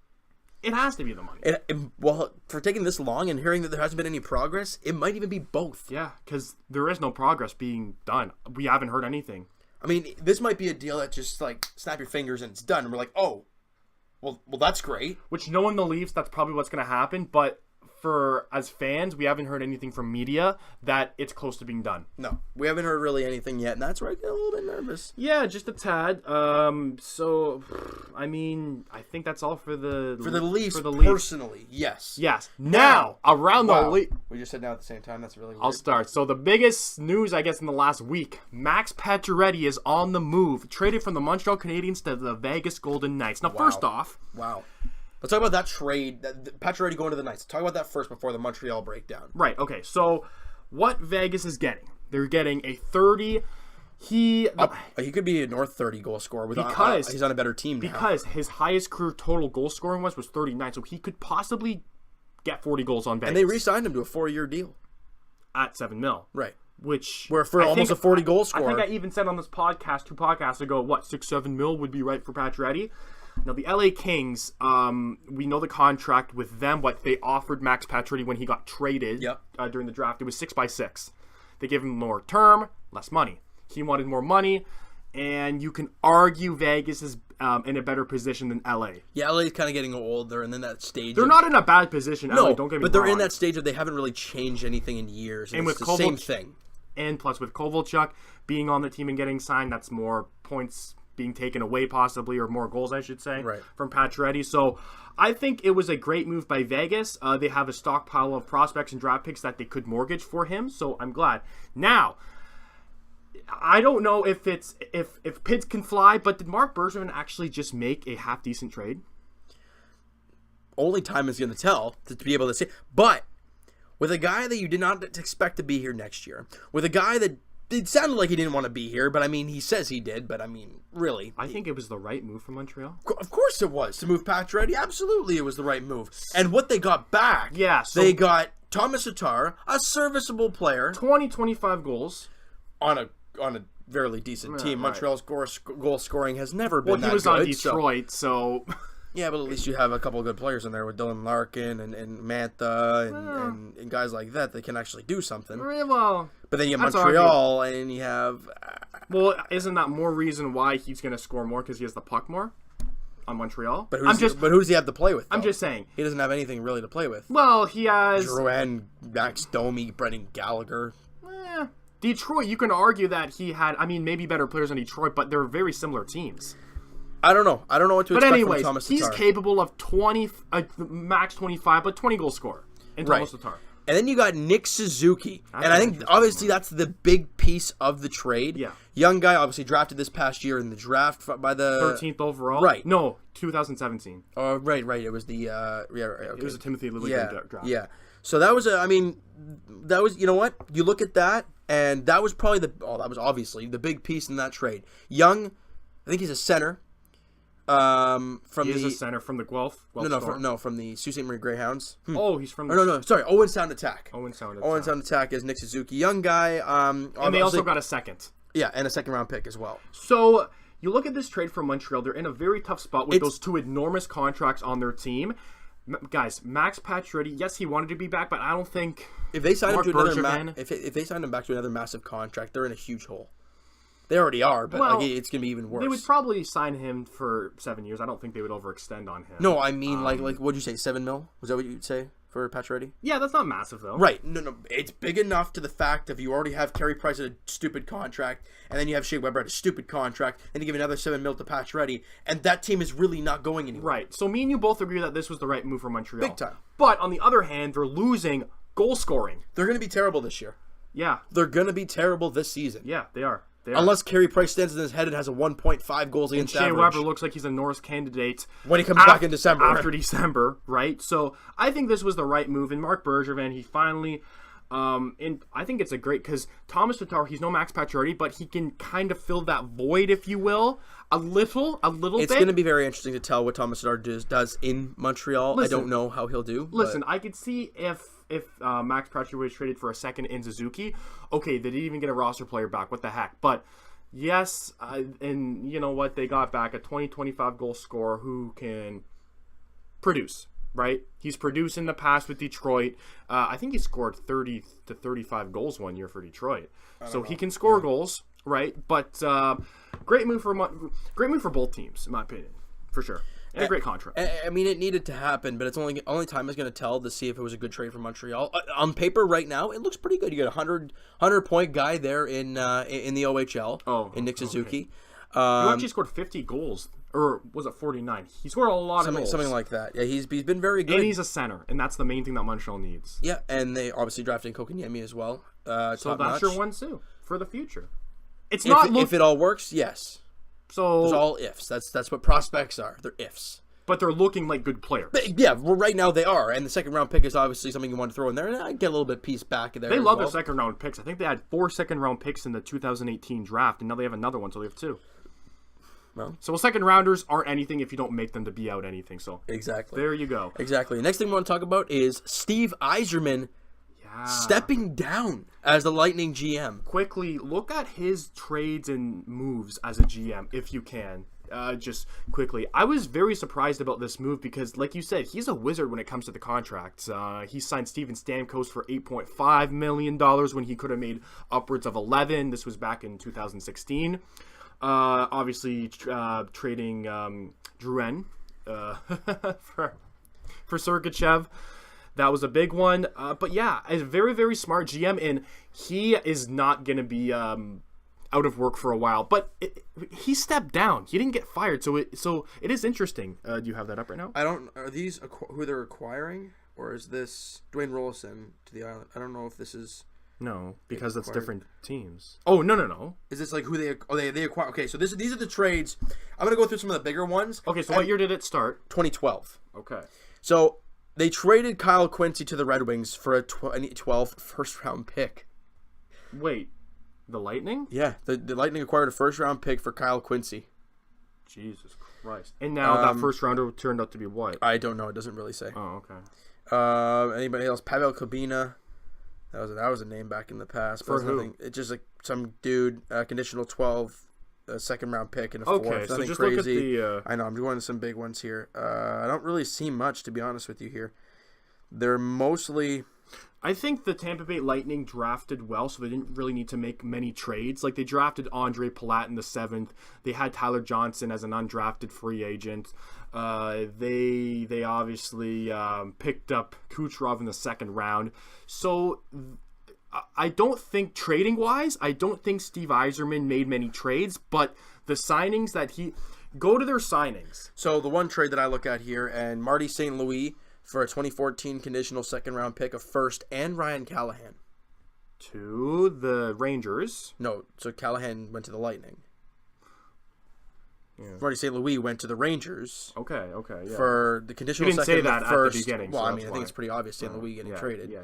It has to be the money. Well, for taking this long and hearing that there hasn't been any progress, it might even be both. Yeah, because there is no progress being done. We haven't heard anything. I mean, this might be a deal that just, snap your fingers and it's done. And we're like, oh, well, that's great. Which, knowing the Leafs, that's probably what's going to happen. But as fans, we haven't heard anything from media that it's close to being done. No, we haven't heard really anything yet, and that's where I get a little bit nervous. Yeah, just a tad. So, I mean, I think that's all for the Leafs. Personally, yes. Yes. Now, around the Leafs. We just said now at the same time. That's really weird. I'll start. So the biggest news, I guess, in the last week, Max Pacioretty is on the move, traded from the Montreal Canadiens to the Vegas Golden Knights. Now, first off, let's talk about that trade. Pacioretty going to the Knights. Talk about that first before the Montreal breakdown. Right. Okay. So, what Vegas is getting? They're getting a 30. He could be a North 30 goal scorer because he's on a better team now. Because his highest career total goal scoring was 39, so he could possibly get 40 goals on Vegas. And they re-signed him to a 4-year deal at $7 million. Right. Where for almost a 40 goal scorer. I think I even said on this podcast 2 podcasts ago, $6-7 million would be right for Pacioretty. Now, the LA Kings, we know the contract with them, what they offered Max Pacioretty when he got traded during the draft. It was 6x6. They gave him more term, less money. He wanted more money, and you can argue Vegas is in a better position than LA. Yeah, LA is kind of getting old. They're in that stage. They're not in a bad position, LA, don't get me wrong. But they're in that stage that they haven't really changed anything in years. And it's the same thing. And plus with Kovalchuk being on the team and getting signed, that's more points being taken away possibly, or more goals, I should say, from Pacioretty. So I think it was a great move by Vegas. They have a stockpile of prospects and draft picks that they could mortgage for him, so I'm glad. Now, I don't know if Pids can fly, but did Mark Bergevin actually just make a half decent trade? Only time is going to tell to be able to say. But with a guy that you did not expect to be here next year, with a guy that it sounded like he didn't want to be here, but I mean, he says he did, but I mean, really. I think it was the right move for Montreal. Of course it was. To move Pacioretty, absolutely it was the right move. And what they got back, they got Thomas Tatar, a serviceable player. 25 goals. On a fairly decent team. Right. Montreal's goal scoring has never been that good. Well, he was on Detroit, so... Yeah, but at least you have a couple of good players in there with Dylan Larkin and Mantha and guys like that can actually do something. Well, but then you have Montreal and you have... Well, isn't that more reason why he's going to score more because he has the puck more on Montreal? But who's he have to play with, though? I'm just saying. He doesn't have anything really to play with. Well, he has... Drouin, Max Domi, Brendan Gallagher. Detroit, you can argue that he had, maybe better players on Detroit, but they're very similar teams. I don't know. I don't know what to expect from Thomas Tatar. He's capable of max 25, but 20 goal scorer in Thomas Tatar. And then you got Nick Suzuki. And I think, obviously, that's the big piece of the trade. Yeah. Young guy, obviously drafted this past year in the draft by the... 13th overall? Right. No, 2017. Right. It was the... okay. It was a Timothy Liljegren draft. Yeah. So that was you know what? You look at that, and that was probably that was obviously the big piece in that trade. Young, I think he's a center. He's a center from the Guelph. From the Sault Ste. Marie Greyhounds. Oh, he's from. Sorry, Owen Sound Attack. Owen Sound Attack is Nick Suzuki, young guy. And they also got a second. Yeah, and a second round pick as well. So you look at this trade from Montreal; they're in a very tough spot with those two enormous contracts on their team. Guys, Max Pacioretty, yes, he wanted to be back, but I don't think if they signed him to another if they signed him back to another massive contract, they're in a huge hole. They already are, but it's going to be even worse. They would probably sign him for 7 years. I don't think they would overextend on him. No, I mean, like what'd you say, $7 million? Was that what you'd say for Pacioretty? Yeah, that's not massive, though. Right. No. It's big enough to the fact of you already have Carey Price at a stupid contract, and then you have Shea Weber at a stupid contract, and you give another $7 million to Pacioretty, and that team is really not going anywhere. Right. So me and you both agree that this was the right move for Montreal. Big time. But on the other hand, they're losing goal scoring. They're going to be terrible this year. Yeah. They're going to be terrible this season. Yeah, they are. Unless Carey Price stands in his head and has a 1.5 goals against average. Shea Weber looks like he's a Norris candidate when he comes back in December. After December, right? So I think this was the right move. And Mark Bergevin, he finally, and I think it's a great because Thomas Tatar, he's no Max Pacioretty, but he can kind of fill that void, if you will, a little bit. It's going to be very interesting to tell what Thomas Tatar does in Montreal. Listen, I don't know how he'll do. Listen, I could see if Max Pacioretty was traded for a second in Suzuki, okay, they didn't even get a roster player back. What the heck? But yes, and you know what? They got back a 20-25 goal scorer who can produce, right? He's produced in the past with Detroit. I think he scored 30 to 35 goals one year for Detroit. So he can score goals, right? But great move for both teams, in my opinion, for sure. And a great contract. I mean, it needed to happen, but it's only time is going to tell to see if it was a good trade for Montreal. On paper, right now, it looks pretty good. You got a 100-point guy there in the OHL. In Nick Suzuki. He actually scored 50 goals, or was it 49? He scored a lot of goals. Something like that. Yeah, he's been very good. And he's a center, and that's the main thing that Montreal needs. Yeah, and they obviously drafted Kokoniemi as well. So that's your one too for the future. If it all works, yes. So there's all ifs. That's what prospects are. They're ifs. But they're looking like good players. Yeah, well, right now they are. And the second round pick is obviously something you want to throw in there. And I get a little bit piece back there. They love their second round picks. I think they had 4 second round picks in the 2018 draft, and now they have another one, so they have 2. Well, so second rounders aren't anything if you don't make them to be out anything. So exactly. There you go. Exactly. Next thing we want to talk about is Steve Yzerman stepping down as the Lightning GM. Quickly, look at his trades and moves as a GM, if you can. Just quickly, I was very surprised about this move because, like you said, he's a wizard when it comes to the contracts. He signed Steven Stamkos for $8.5 million when he could have made upwards of 11. This was back in 2016. Obviously, trading Drouin for Sergachev. That was a big one. But yeah, a very, very smart GM, and he is not going to be out of work for a while. But he stepped down. He didn't get fired. So it is interesting. Do you have that up right now? Are these who they're acquiring? Or is this Dwayne Rollison to the Island? I don't know if this is... No, because that's different teams. Oh, no. Is this like who they acquired? Okay, so these are the trades. I'm going to go through some of the bigger ones. Okay, so what year did it start? 2012. Okay. So they traded Kyle Quincy to the Red Wings for a 2012 first-round pick. Wait, the Lightning? Yeah, the Lightning acquired a first-round pick for Kyle Quincy. Jesus Christ. And now that first rounder turned out to be what? I don't know. It doesn't really say. Oh, okay. Anybody else? Pavel Kabina. That was a name back in the past. For who? Nothing. It's just like some dude, conditional 12, a second-round pick and a fourth. Okay, so nothing just crazy. look at the... I know. I'm going to some big ones here. I don't really see much, to be honest with you here. They're mostly... I think the Tampa Bay Lightning drafted well, so they didn't really need to make many trades. Like, they drafted Andre Palat in the 7th. They had Tyler Johnson as an undrafted free agent. They obviously picked up Kucherov in the 2nd round. So I don't think trading-wise, I don't think Steve Yzerman made many trades, but the signings that he... Go to their signings. So the one trade that I look at here, and Marty St. Louis for a 2014 conditional 2nd-round pick of first, and Ryan Callahan. To the Rangers. No, so Callahan went to the Lightning. Yeah. Marty St. Louis went to the Rangers. Okay, yeah. For the conditional you didn't second say that and first. at the beginning. Well, So I mean, I think it's pretty obvious St. Louis getting traded. Yeah.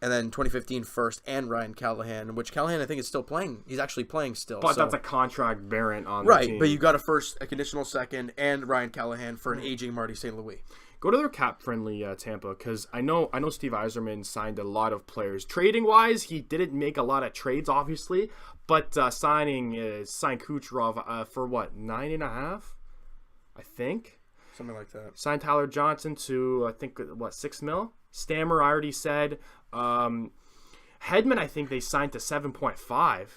And then 2015 first and Ryan Callahan, which Callahan I think is still playing. He's actually playing still. But that's a contract variant on right, the team. but you got a conditional second, and Ryan Callahan for an aging Marty St. Louis. Go to their cap-friendly Tampa, because I know Steve Yzerman signed a lot of players. Trading-wise, he didn't make a lot of trades, obviously, but signed Kucherov for what, 9.5? I think. Something like that. Signed Tyler Johnson to, I think, what, $6 million? Stammer, I already said. Hedman, I think they signed to 7.5.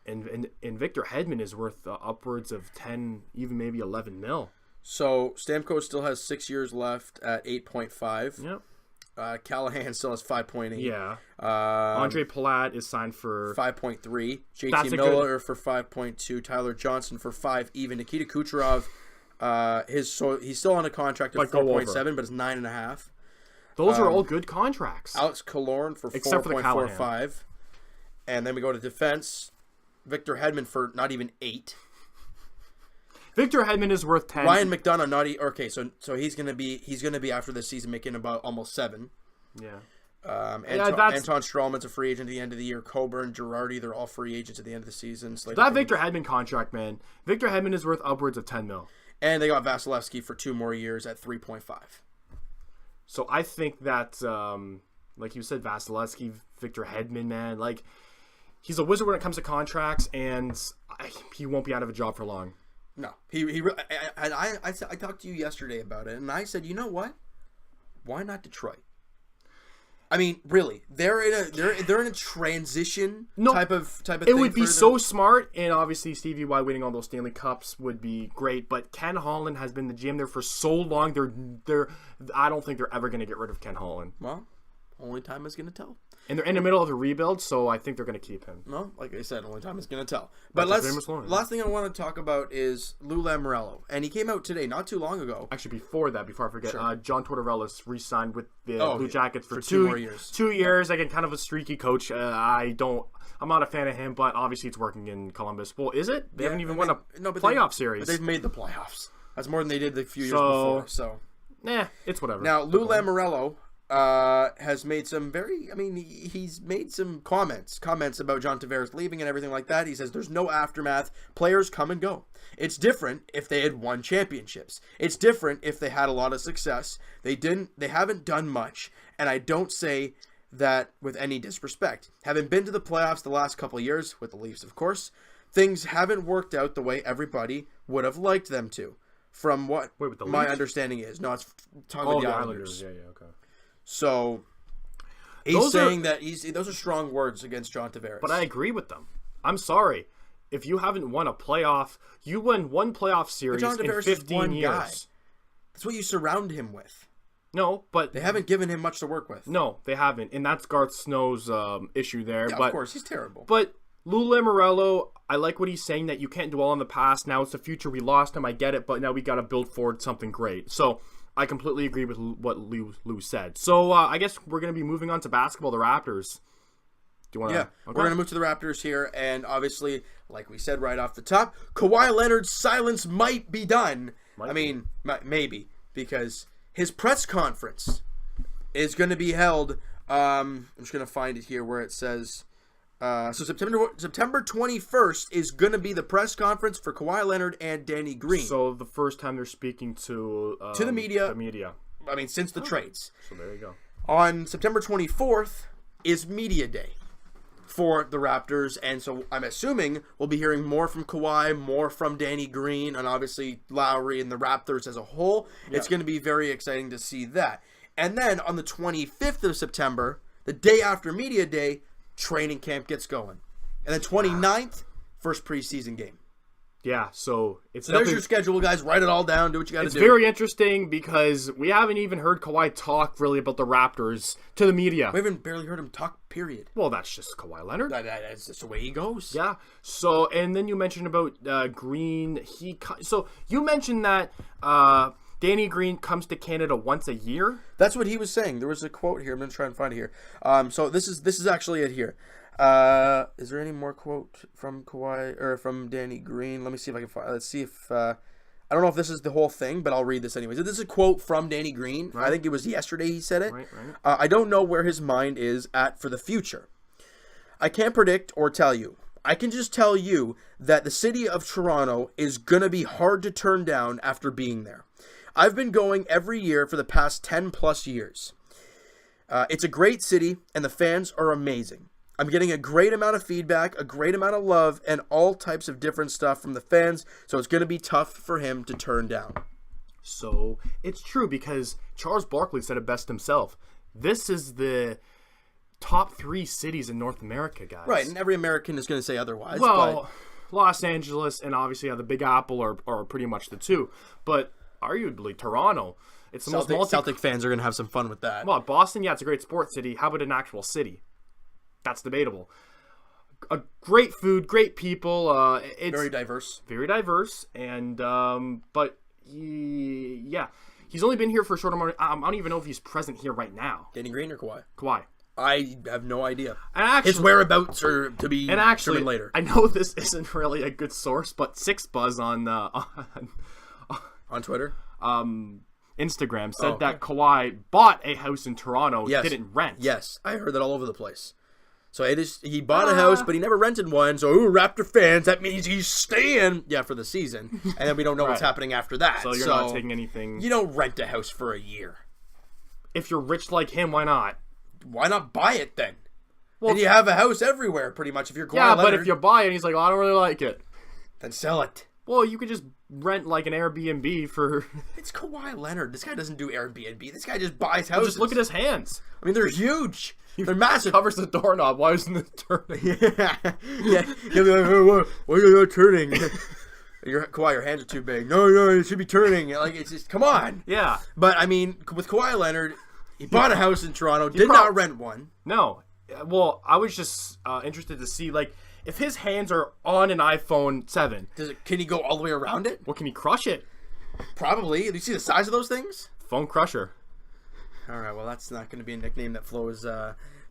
And Victor Hedman is worth upwards of 10, even maybe 11 mil. So Stamkos still has 6 years left at 8.5. Yep. Callahan still has 5.8. Yeah. Andre Palat is signed for 5.3. JT Miller for 5.2. Tyler Johnson for 5. Even Nikita Kucherov, he's still on a contract of 4.7, but it's 9.5. Those are all good contracts. Alex Killorn for 4.45. And then we go to defense. Victor Hedman for not even 8. Victor Hedman is worth 10. Ryan McDonough so he's gonna be after this season making about almost 7. Yeah. Anton Strawman's a free agent at the end of the year. Coburn, Girardi, they're all free agents at the end of the season. That Victor Hedman contract, man. Victor Hedman is worth upwards of 10 mil. And they got Vasilevsky for 2 more years at 3.5. So I think that, like you said, Vasilevsky, Victor Hedman, man, like, he's a wizard when it comes to contracts, and he won't be out of a job for long. No, I talked to you yesterday about it, and I said, you know what? Why not Detroit? I mean, really, they're in a transition type of thing. It would be so smart, and obviously Stevie Y winning all those Stanley Cups would be great. But Ken Holland has been the GM there for so long. I don't think they're ever going to get rid of Ken Holland. Well, only time is going to tell. And they're in the middle of a rebuild, so I think they're going to keep him. No, like I said, only time is going to tell. But last thing I want to talk about is Lou Lamoriello. And he came out today, not too long ago. Actually, before I forget, sure. John Tortorella re-signed with the Blue Jackets for 2 more years. 2 years. Again, kind of a streaky coach. I'm not a fan of him, but obviously it's working in Columbus. Well, is it? They haven't even won a playoff series. But they've made the playoffs. That's more than they did the few years before. So, it's whatever. Now, Lou Lamoriello has made some he's made some comments about John Tavares leaving and everything like that. He says there's no aftermath. Players come and go. It's different if they had won championships. It's different if they had a lot of success. They haven't done much, and I don't say that with any disrespect. Having been to the playoffs the last couple of years, with the Leafs, of course, things haven't worked out the way everybody would have liked them to. From what my understanding is. No, it's talking about the Islanders. Yeah, okay. So he's saying that those are strong words against John Tavares. But I agree with them. I'm sorry. If you haven't won a playoff, you won one playoff series John Tavares in 15 is one years. Guy. That's what you surround him with. No, but they haven't given him much to work with. No, they haven't. And that's Garth Snow's issue there. Yeah, of course. He's terrible. But Lou Lamoriello, I like what he's saying, that you can't dwell on the past. Now it's the future. We lost him. I get it. But now we got to build forward something great. So I completely agree with what Lou said. So I guess we're going to be moving on to basketball, the Raptors. Do you want to? Yeah, we're going to move to the Raptors here, and obviously, like we said right off the top, Kawhi Leonard's silence might be done. Maybe, because his press conference is going to be held. I'm just going to find it here where it says. So September 21st is going to be the press conference for Kawhi Leonard and Danny Green. So the first time they're speaking to the media. The media. Since the trades. So there you go. On September 24th is media day for the Raptors, and so I'm assuming we'll be hearing more from Kawhi, more from Danny Green, and obviously Lowry and the Raptors as a whole. Yeah. It's going to be very exciting to see that. And then on the 25th of September, the day after media day, training camp gets going. And then 29th, first preseason game. Yeah, so there's your schedule, guys. Write it all down. Do what you got to do. It's very interesting because we haven't even heard Kawhi talk really about the Raptors to the media. We haven't barely heard him talk, period. Well, that's just Kawhi Leonard. That's just the way he goes. Yeah. So, and then you mentioned about Green. So you mentioned that Danny Green comes to Canada once a year. That's what he was saying. There was a quote here. I'm going to try and find it here. So this is actually it here. Is there any more quote from Kawhi or from Danny Green? Let me see if I can find. Let's see if I don't know if this is the whole thing, but I'll read this anyways. This is a quote from Danny Green. Right. I think it was yesterday he said it. Right. I don't know where his mind is at for the future. I can't predict or tell you. I can just tell you that the city of Toronto is gonna be hard to turn down after being there. I've been going every year for the past 10 plus years. It's a great city and the fans are amazing. I'm getting a great amount of feedback, a great amount of love, and all types of different stuff from the fans, so it's going to be tough for him to turn down. So, it's true because Charles Barkley said it best himself. This is the top 3 cities in North America, guys. Right, and every American is going to say otherwise. Well, Los Angeles and obviously the Big Apple are pretty much the two. But arguably, Toronto, it's the most Celtic fans are going to have some fun with that. Well, Boston, yeah, it's a great sports city. How about an actual city? That's debatable. A great food, great people. It's very diverse. Very diverse. And, but, he's only been here for a short amount. I don't even know if he's present here right now. Danny Green or Kawhi? Kawhi. I have no idea. And actually, his whereabouts are to be determined later. I know this isn't really a good source, but Six Buzz on Twitter, Instagram said that Kawhi bought a house in Toronto, didn't rent. Yes, I heard that all over the place. So he bought a house, but he never rented one. So, Raptor fans, that means he's staying, for the season. And then we don't know what's happening after that. So you're not taking anything. You don't rent a house for a year. If you're rich like him, why not? Why not buy it then? Well, and you have a house everywhere, pretty much. If you're Kawhi Leonard, but if you buy it, and he's like, I don't really like it, then sell it. Well, you could just rent like an Airbnb for. It's Kawhi Leonard. This guy doesn't do Airbnb. This guy just buys houses. Well, just look at his hands. I mean, they're huge. They're massive. Covers the doorknob. Why isn't it turning? Why are you not turning? Kawhi, your hands are too big. No, it should be turning. Like, it's just, come on. Yeah. But, I mean, with Kawhi Leonard, he bought a house in Toronto, did not rent one. No. Well, I was just interested to see, like, if his hands are on an iPhone 7. Can he go all the way around it? Well, can he crush it? Probably. Do you see the size of those things? Phone crusher. All right, well, that's not going to be a nickname that flows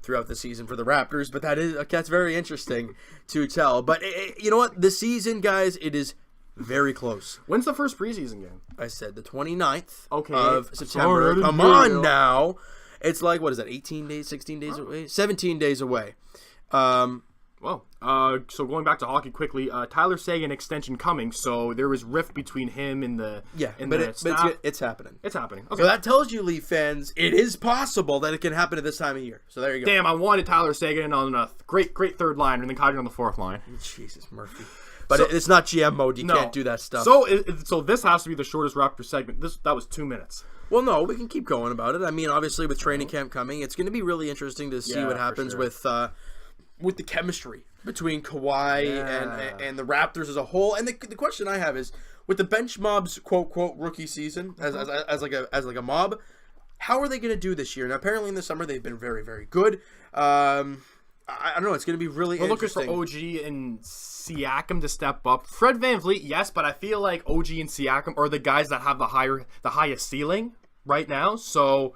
throughout the season for the Raptors, but that's very interesting to tell. But you know what? The season, guys, it is very close. When's the first preseason game? I said the 29th of September. Sorry, come on now. It's like, what is that, 18 days, 16 days away? 17 days away. So going back to hockey quickly, Tyler Seguin extension coming. So there was rift between him and the staff. It's happening. It's happening. Okay. So that tells you, Leaf fans, it is possible that it can happen at this time of year. So there you go. Damn, I wanted Tyler Seguin on a great third line, and then Kadri on the fourth line. Jesus, Murphy. But it's not GM mode. You can't do that stuff. So this has to be the shortest Raptor segment. That was 2 minutes. Well, no, we can keep going about it. I mean, obviously, with training camp coming, it's going to be really interesting to see what happens with the chemistry between Kawhi and the Raptors as a whole. And the question I have is, with the bench mob's quote rookie season as like a mob, how are they going to do this year? Now, apparently in the summer they've been very, very good. I don't know. It's going to be really interesting. We're looking for OG and Siakam to step up. Fred VanVleet, yes, but I feel like OG and Siakam are the guys that have the highest ceiling right now. So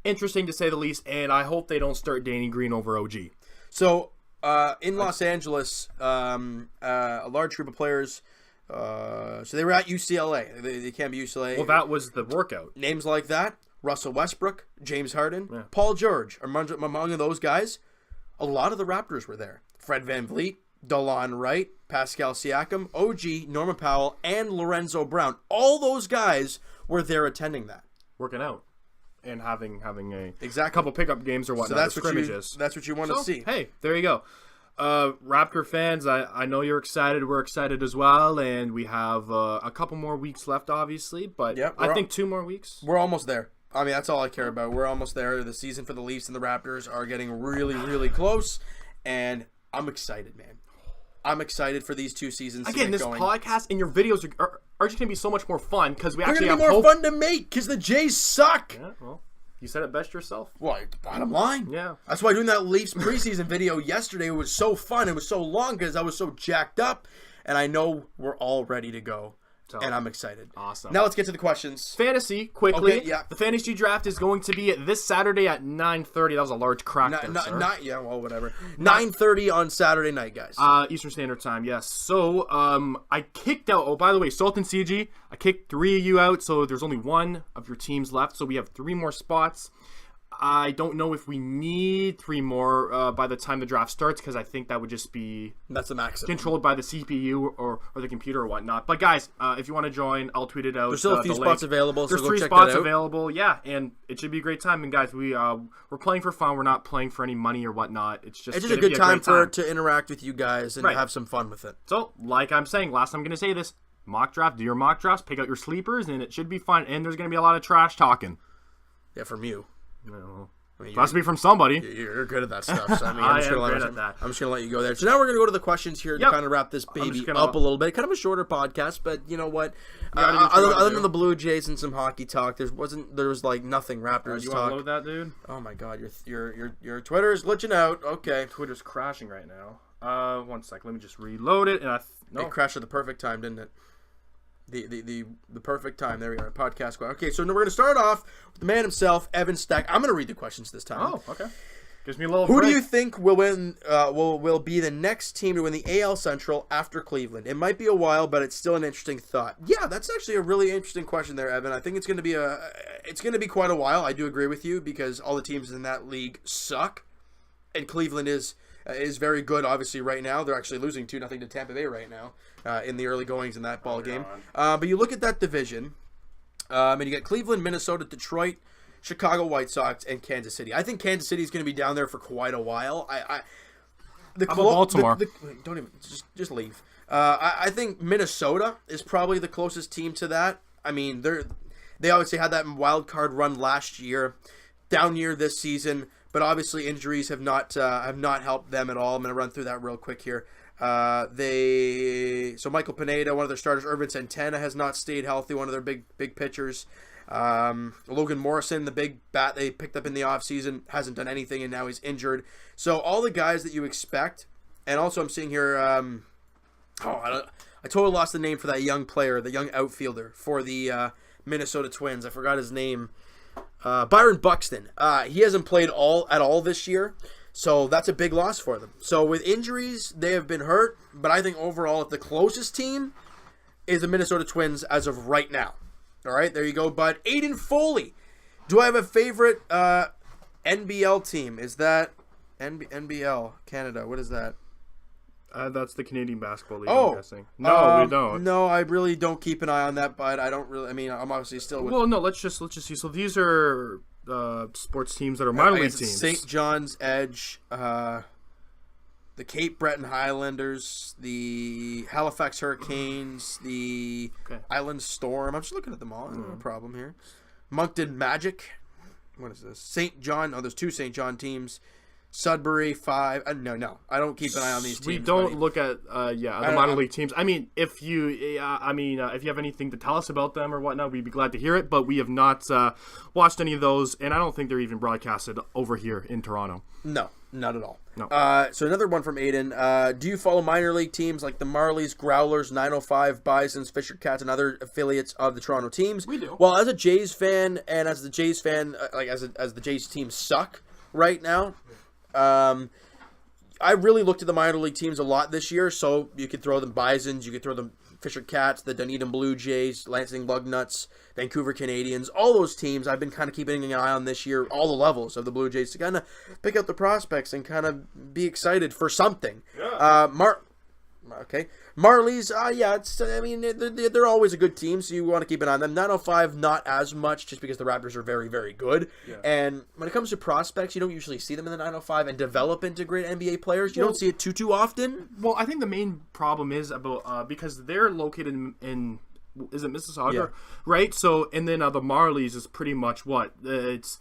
interesting to say the least. And I hope they don't start Danny Green over OG. So in Los Angeles, a large group of players. So they were at UCLA. They can't be UCLA. Well, that was the workout. Names like that: Russell Westbrook, James Harden, Paul George. Among those guys, a lot of the Raptors were there. Fred VanVleet, DeLon Wright, Pascal Siakam, OG, Norman Powell, and Lorenzo Brown. All those guys were there attending that. Working out and having a Exactly. couple pickup games or whatnot. So that's scrimmages. That's what you want to see. Hey, there you go. Raptor fans, I know you're excited. We're excited as well, and we have a couple more weeks left, obviously. But I think 2 more weeks. We're almost there. I mean, that's all I care about. We're almost there. The season for the Leafs and the Raptors are getting really, really close, and I'm excited, man. I'm excited for these 2 seasons. Again, this podcast and your videos are just going to be so much more fun because we actually have more hope. Fun to make because the Jays suck. Yeah, well, you said it best yourself. Well, bottom line. Yeah. That's why doing that Leafs preseason video yesterday was so fun. It was so long because I was so jacked up, and I know we're all ready to go. And I'm excited. Awesome. Now let's get to the questions. Fantasy, quickly. Okay, yeah. The fantasy draft is going to be this Saturday at 9:30. That was a large crack there, sir. Whatever. 9:30 on Saturday night, guys. Eastern Standard Time, yes. So, I kicked out... Oh, by the way, Sultan CG, I kicked 3 of you out, so there's only 1 of your teams left. So we have 3 more spots. I don't know if we need 3 more by the time the draft starts because I think that would just be that's the maximum controlled by the CPU or the computer or whatnot. But guys, if you want to join, I'll tweet it out. There's still a few spots available. There's so 3 check spots that out. available, yeah, and it should be a great time. And guys, we're playing for fun. We're not playing for any money or whatnot. It's just a good time to interact with you guys and have some fun with it. So, like I'm saying, last time I'm going to say this: mock draft. Do your mock drafts. Pick out your sleepers, and it should be fun. And there's going to be a lot of trash talking. Yeah, from you. No. It has to be from somebody. You're good at that stuff. So, I mean, I'm just going to let you go there. So now we're going to go to the questions here to kind of wrap this baby up a little bit. Kind of a shorter podcast, but you know what? Other than the Blue Jays and some hockey talk, there was like nothing Raptors you talk. You want to load that, dude? Oh my God, your Twitter's glitching out. Okay, Twitter's crashing right now. 1 sec. Let me just reload it. And it crashed at the perfect time, didn't it? The perfect time. There we are. Podcast. Okay, so we're going to start off with the man himself, Evan Stack. I'm going to read the questions this time. Oh, okay. Gives me a little. Who do you think will win? Will be the next team to win the AL Central after Cleveland? It might be a while, but it's still an interesting thought. Yeah, that's actually a really interesting question there, Evan. I think it's going to be quite a while. I do agree with you because all the teams in that league suck, and Cleveland is very good. Obviously, right now they're actually losing 2-0 to Tampa Bay right now. In the early goings in that ball game. But you look at that division, and you get Cleveland, Minnesota, Detroit, Chicago White Sox, and Kansas City. I think Kansas City is going to be down there for quite a while. Baltimore. Don't even just leave. I think Minnesota is probably the closest team to that. I mean, they obviously had that wild card run last year, down year this season, but obviously injuries have not helped them at all. I'm going to run through that real quick here. So Michael Pineda, one of their starters, Irvin Santana has not stayed healthy, one of their big pitchers. Logan Morrison, the big bat they picked up in the offseason, hasn't done anything and now he's injured. So all the guys that you expect, and also I'm seeing here, I totally lost the name for that young player, the young outfielder for the Minnesota Twins. I forgot his name. Byron Buxton. He hasn't played at all this year. So that's a big loss for them. So with injuries, they have been hurt. But I think overall, the closest team is the Minnesota Twins as of right now. All right, there you go, bud. Reid-Foley. Do I have a favorite NBL team? Is that NBL, Canada? What is that? That's the Canadian Basketball League, I'm guessing. No, we don't. No, I really don't keep an eye on that, but I don't really... I mean, I'm obviously still with... Well, no, let's just see. So these are... sports teams that are minor league teams. St. John's Edge, the Cape Breton Highlanders, the Halifax Hurricanes, the Island Storm. I'm just looking at them all. No problem here. Moncton Magic. What is this? St. John. Oh, there's 2 St. John teams. Sudbury 5. No. I don't keep an eye on these teams. We don't look at the minor league teams. I mean, if you have anything to tell us about them or whatnot, we'd be glad to hear it. But we have not watched any of those, and I don't think they're even broadcasted over here in Toronto. No, not at all. No. So another one from Aiden. Do you follow minor league teams like the Marlies, Growlers, 905, Bisons, Fisher Cats, and other affiliates of the Toronto teams? We do. Well, as a Jays fan, and as the Jays fan, as the Jays team suck right now. I really looked at the minor league teams a lot this year, so you could throw them Bisons, you could throw them Fisher Cats, the Dunedin Blue Jays, Lansing Lugnuts, Vancouver Canadians, all those teams I've been kind of keeping an eye on this year, all the levels of the Blue Jays, to kind of pick out the prospects and kind of be excited for something. Yeah. Marlies, they're always a good team, so you want to keep an eye on them. 905, not as much, just because the Raptors are very, very good. Yeah. And when it comes to prospects, you don't usually see them in the 905 and develop into great NBA players. You don't see it too often. Well, I think the main problem is about because they're located in is it Mississauga, Yeah. right? So, and then the Marlies is pretty much what it's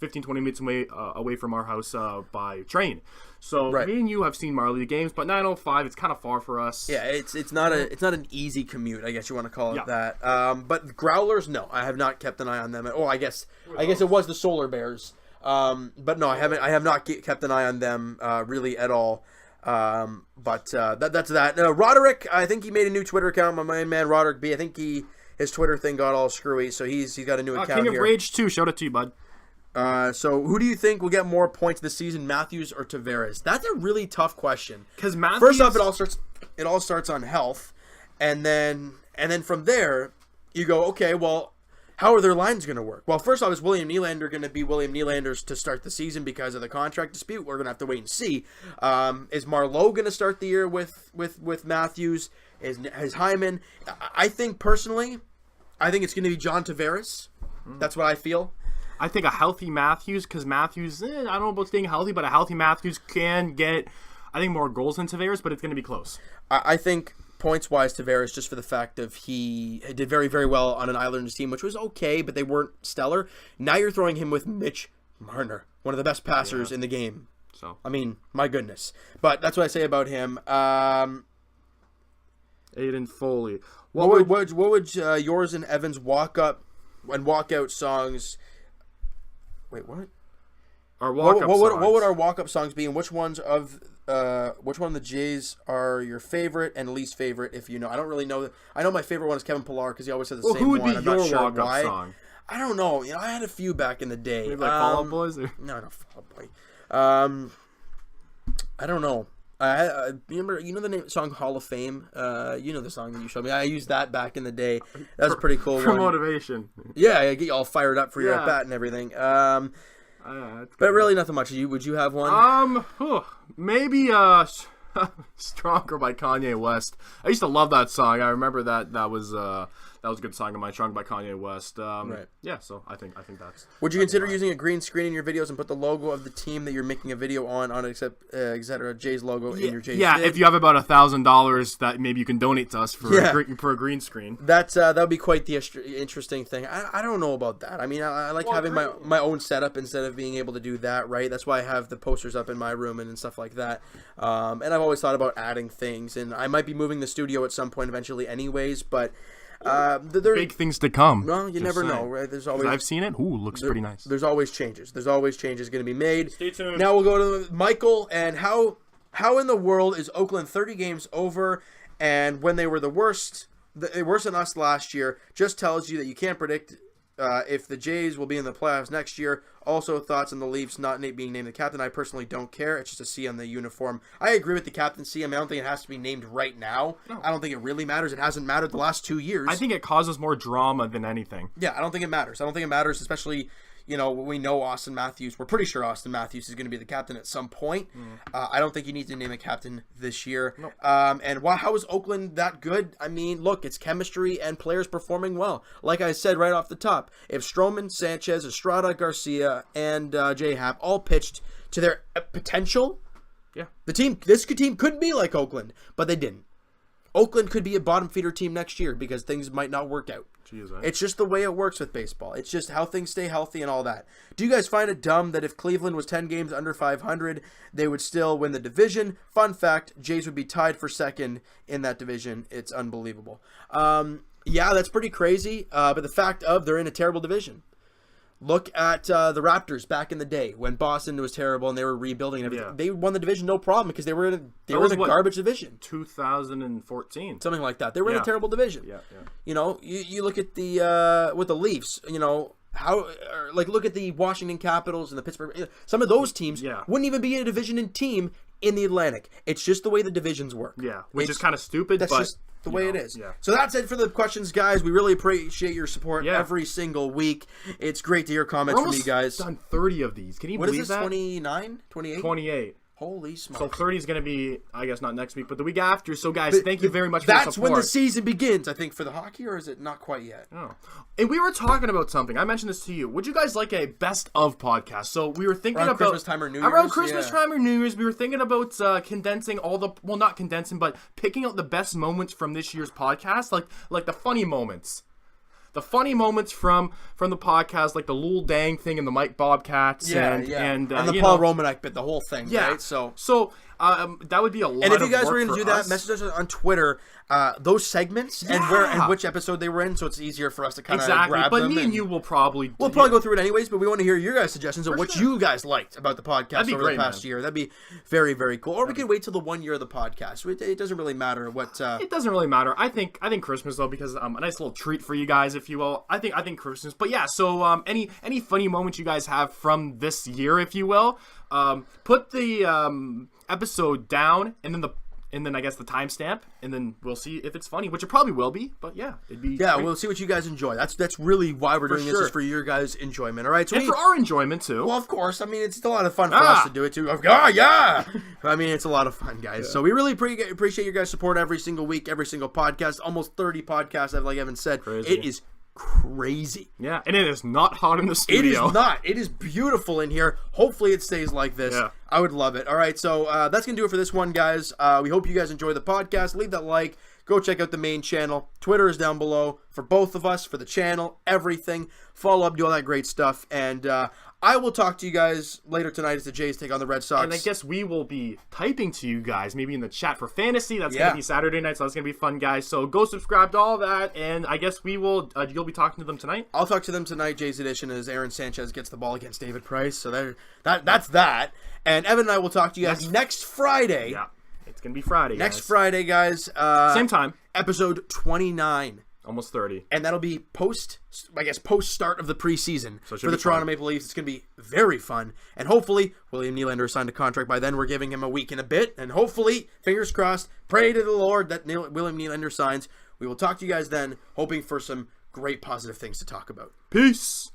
15-20 minutes away from our house by train. So Right. me and you have seen Marley games, but 905 it's kind of far for us. Yeah, it's not an easy commute, I guess you want to call it Yeah. that. But Growlers, no, I have not kept an eye on them. Oh, I guess it was the Solar Bears. But no, I have not kept an eye on them really at all. That's that. Roderick, I think he made a new Twitter account. My main man Roderick B. I think his Twitter thing got all screwy, so he's got a new account King here. of Rage 2, shout out to you, bud. So who do you think will get more points this season, Matthews or Tavares? That's a really tough question. Because Matthews, First off, it all starts on health, and then from there you go, okay, well, how are their lines going to work? Well, first off, is William Nylander going to be William Nylander's to start the season because of the contract dispute? We're going to have to wait and see. Is Marleau going to start the year with Matthews? Is Hyman? I think personally, it's going to be John Tavares. That's what I feel. I think a healthy Matthews, because Matthews, I don't know about staying healthy, but a healthy Matthews can get, I think, more goals than Tavares, but it's going to be close. I think points-wise, Tavares, just for the fact of he did very, very well on an Islanders team, which was okay, but they weren't stellar. Now you're throwing him with Mitch Marner, one of the best passers in the game. So I mean, my goodness. But that's what I say about him. Aiden Foley. What would yours and Evan's walk-up and walk-out songs... Wait, what? Our walk-up songs. What would our walk-up songs be, and which one of the Jays are your favorite and least favorite? If you know, I don't really know. I know my favorite one is Kevin Pillar because he always says the same one. Who would be your walk-up song? I don't know. I had a few back in the day. Maybe like Fall Out Boys? Or? No, Fall Out Boy. I don't know. I remember, the song Hall of Fame? You know the song that you showed me. I used that back in the day. That was a pretty cool for one. motivation. Yeah, I get you all fired up for your at-bat and everything. But really nothing much. Would you have one? Maybe Stronger by Kanye West. I used to love that song. I remember that was a good song of mine, Stronger by Kanye West. Right. Yeah, so I think that's... Would you consider using a green screen in your videos and put the logo of the team that you're making a video on it, except, etc., Jay's logo in your Jay's Yeah, vid? if you have about $1,000 that maybe you can donate to us for a green screen. That would be quite the interesting thing. I don't know about that. I mean, I like having my own setup instead of being able to do that, right? That's why I have the posters up in my room and stuff like that. And I've always thought about adding things, and I might be moving the studio at some point eventually anyways, but... big things to come. Well, you never know, right? There's always. I've seen it. Ooh, looks pretty nice. There's always changes. There's always changes going to be made. Stay tuned. Now we'll go to Michael and how in the world is Oakland 30 games over, and when they were the worse than us last year, just tells you that you can't predict if the Jays will be in the playoffs next year. Also, thoughts on the Leafs not being named the captain. I personally don't care. It's just a C on the uniform. I agree with the captaincy. I mean, I don't think it has to be named right now. No. I don't think it really matters. It hasn't mattered the last 2 years. I think it causes more drama than anything. Yeah, I don't think it matters. Especially, we know Austin Matthews. We're pretty sure Austin Matthews is going to be the captain at some point. I don't think you need to name a captain this year. Nope. And how is Oakland that good? I mean, look, it's chemistry and players performing well. Like I said right off the top, if Stroman, Sanchez, Estrada, Garcia, and J-Hap all pitched to their potential, this team could be like Oakland, but they didn't. Oakland could be a bottom feeder team next year because things might not work out. It's just the way it works with baseball. It's just how things stay healthy and all that. Do you guys find it dumb that if Cleveland was 10 games under 500, they would still win the division? Fun fact, Jays would be tied for second in that division. It's unbelievable. Yeah, that's pretty crazy. But the fact of they're in a terrible division. Look at the Raptors back in the day when Boston was terrible and they were rebuilding and everything. Yeah. They won the division no problem because they were in a garbage division. 2014, something like that. They were in a terrible division. Yeah. You look at the with the Leafs. Look at the Washington Capitals and the Pittsburgh. Some of those teams wouldn't even be in a division in team in the Atlantic. It's just the way the divisions work. Yeah, which is kind of stupid, That's but just the way it is. Yeah. So that's it for the questions, guys. We really appreciate your support every single week. It's great to hear comments from you guys. Done 30 of these. Can you believe that? What is this, 29? 28? 28. Holy smokes. So 30 is going to be, I guess, not next week, but the week after. So, guys, thank you very much for the support. That's when the season begins, I think, for the hockey, or is it not quite yet? Oh. And we were talking about something. I mentioned this to you. Would you guys like a best of podcast? So we were thinking about Christmas time or New Year's? Around Christmas time or New Year's, we were thinking about condensing all the, well, not condensing, but picking out the best moments from this year's podcast, like the funny moments. The funny moments from the podcast, like the Lul Dang thing and the Mike Bobcats, and the Paul Romanek bit, the whole thing, right? So that would be a lot. And if you guys were going to do that, message us on Twitter those segments and which episode they were in, so it's easier for us to kind of grab them. But me and you will probably go through it anyways. But we want to hear your guys' suggestions of what you guys liked about the podcast over the past year. That'd be very, very cool. Or we could wait till the 1 year of the podcast. It doesn't really matter what. It doesn't really matter. I think Christmas though, because a nice little treat for you guys, if you will. I think Christmas. But yeah, so any funny moments you guys have from this year, if you will, put the episode down and then I guess the timestamp, and then we'll see if it's funny, which it probably will be. But yeah, it'd be great. We'll see what you guys enjoy. That's really why we're doing this, is for your guys' enjoyment. All right, so and for our enjoyment too. Well, of course. I mean, it's a lot of fun for us to do it too. Yeah. I mean, it's a lot of fun, guys. Yeah. So we really appreciate your guys' support every single week, every single podcast. Almost 30 podcasts, like Evan said. Crazy. It is crazy. Yeah, and it is not hot in the studio. It is not. It is beautiful in here. Hopefully it stays like this. Yeah. I would love it. All right, so that's going to do it for this one, guys. We hope you guys enjoy the podcast. Leave that like. Go check out the main channel. Twitter is down below for both of us, for the channel, everything. Follow up, do all that great stuff. And I will talk to you guys later tonight as the Jays take on the Red Sox. And I guess we will be typing to you guys, maybe in the chat for fantasy. That's going to be Saturday night, so that's going to be fun, guys. So go subscribe to all that, and I guess we will. You'll be talking to them tonight? I'll talk to them tonight, Jays Edition, as Aaron Sanchez gets the ball against David Price. So that's that. And Evan and I will talk to you guys next Friday. Yeah, it's going to be Friday, Next Friday, guys. Same time. Episode 29. Almost 30. And that'll be post start of the preseason so for the Toronto Maple Leafs. It's going to be very fun. And hopefully, William Nylander signed a contract by then. We're giving him a week and a bit. And hopefully, fingers crossed, pray to the Lord that William Nylander signs. We will talk to you guys then, hoping for some great positive things to talk about. Peace.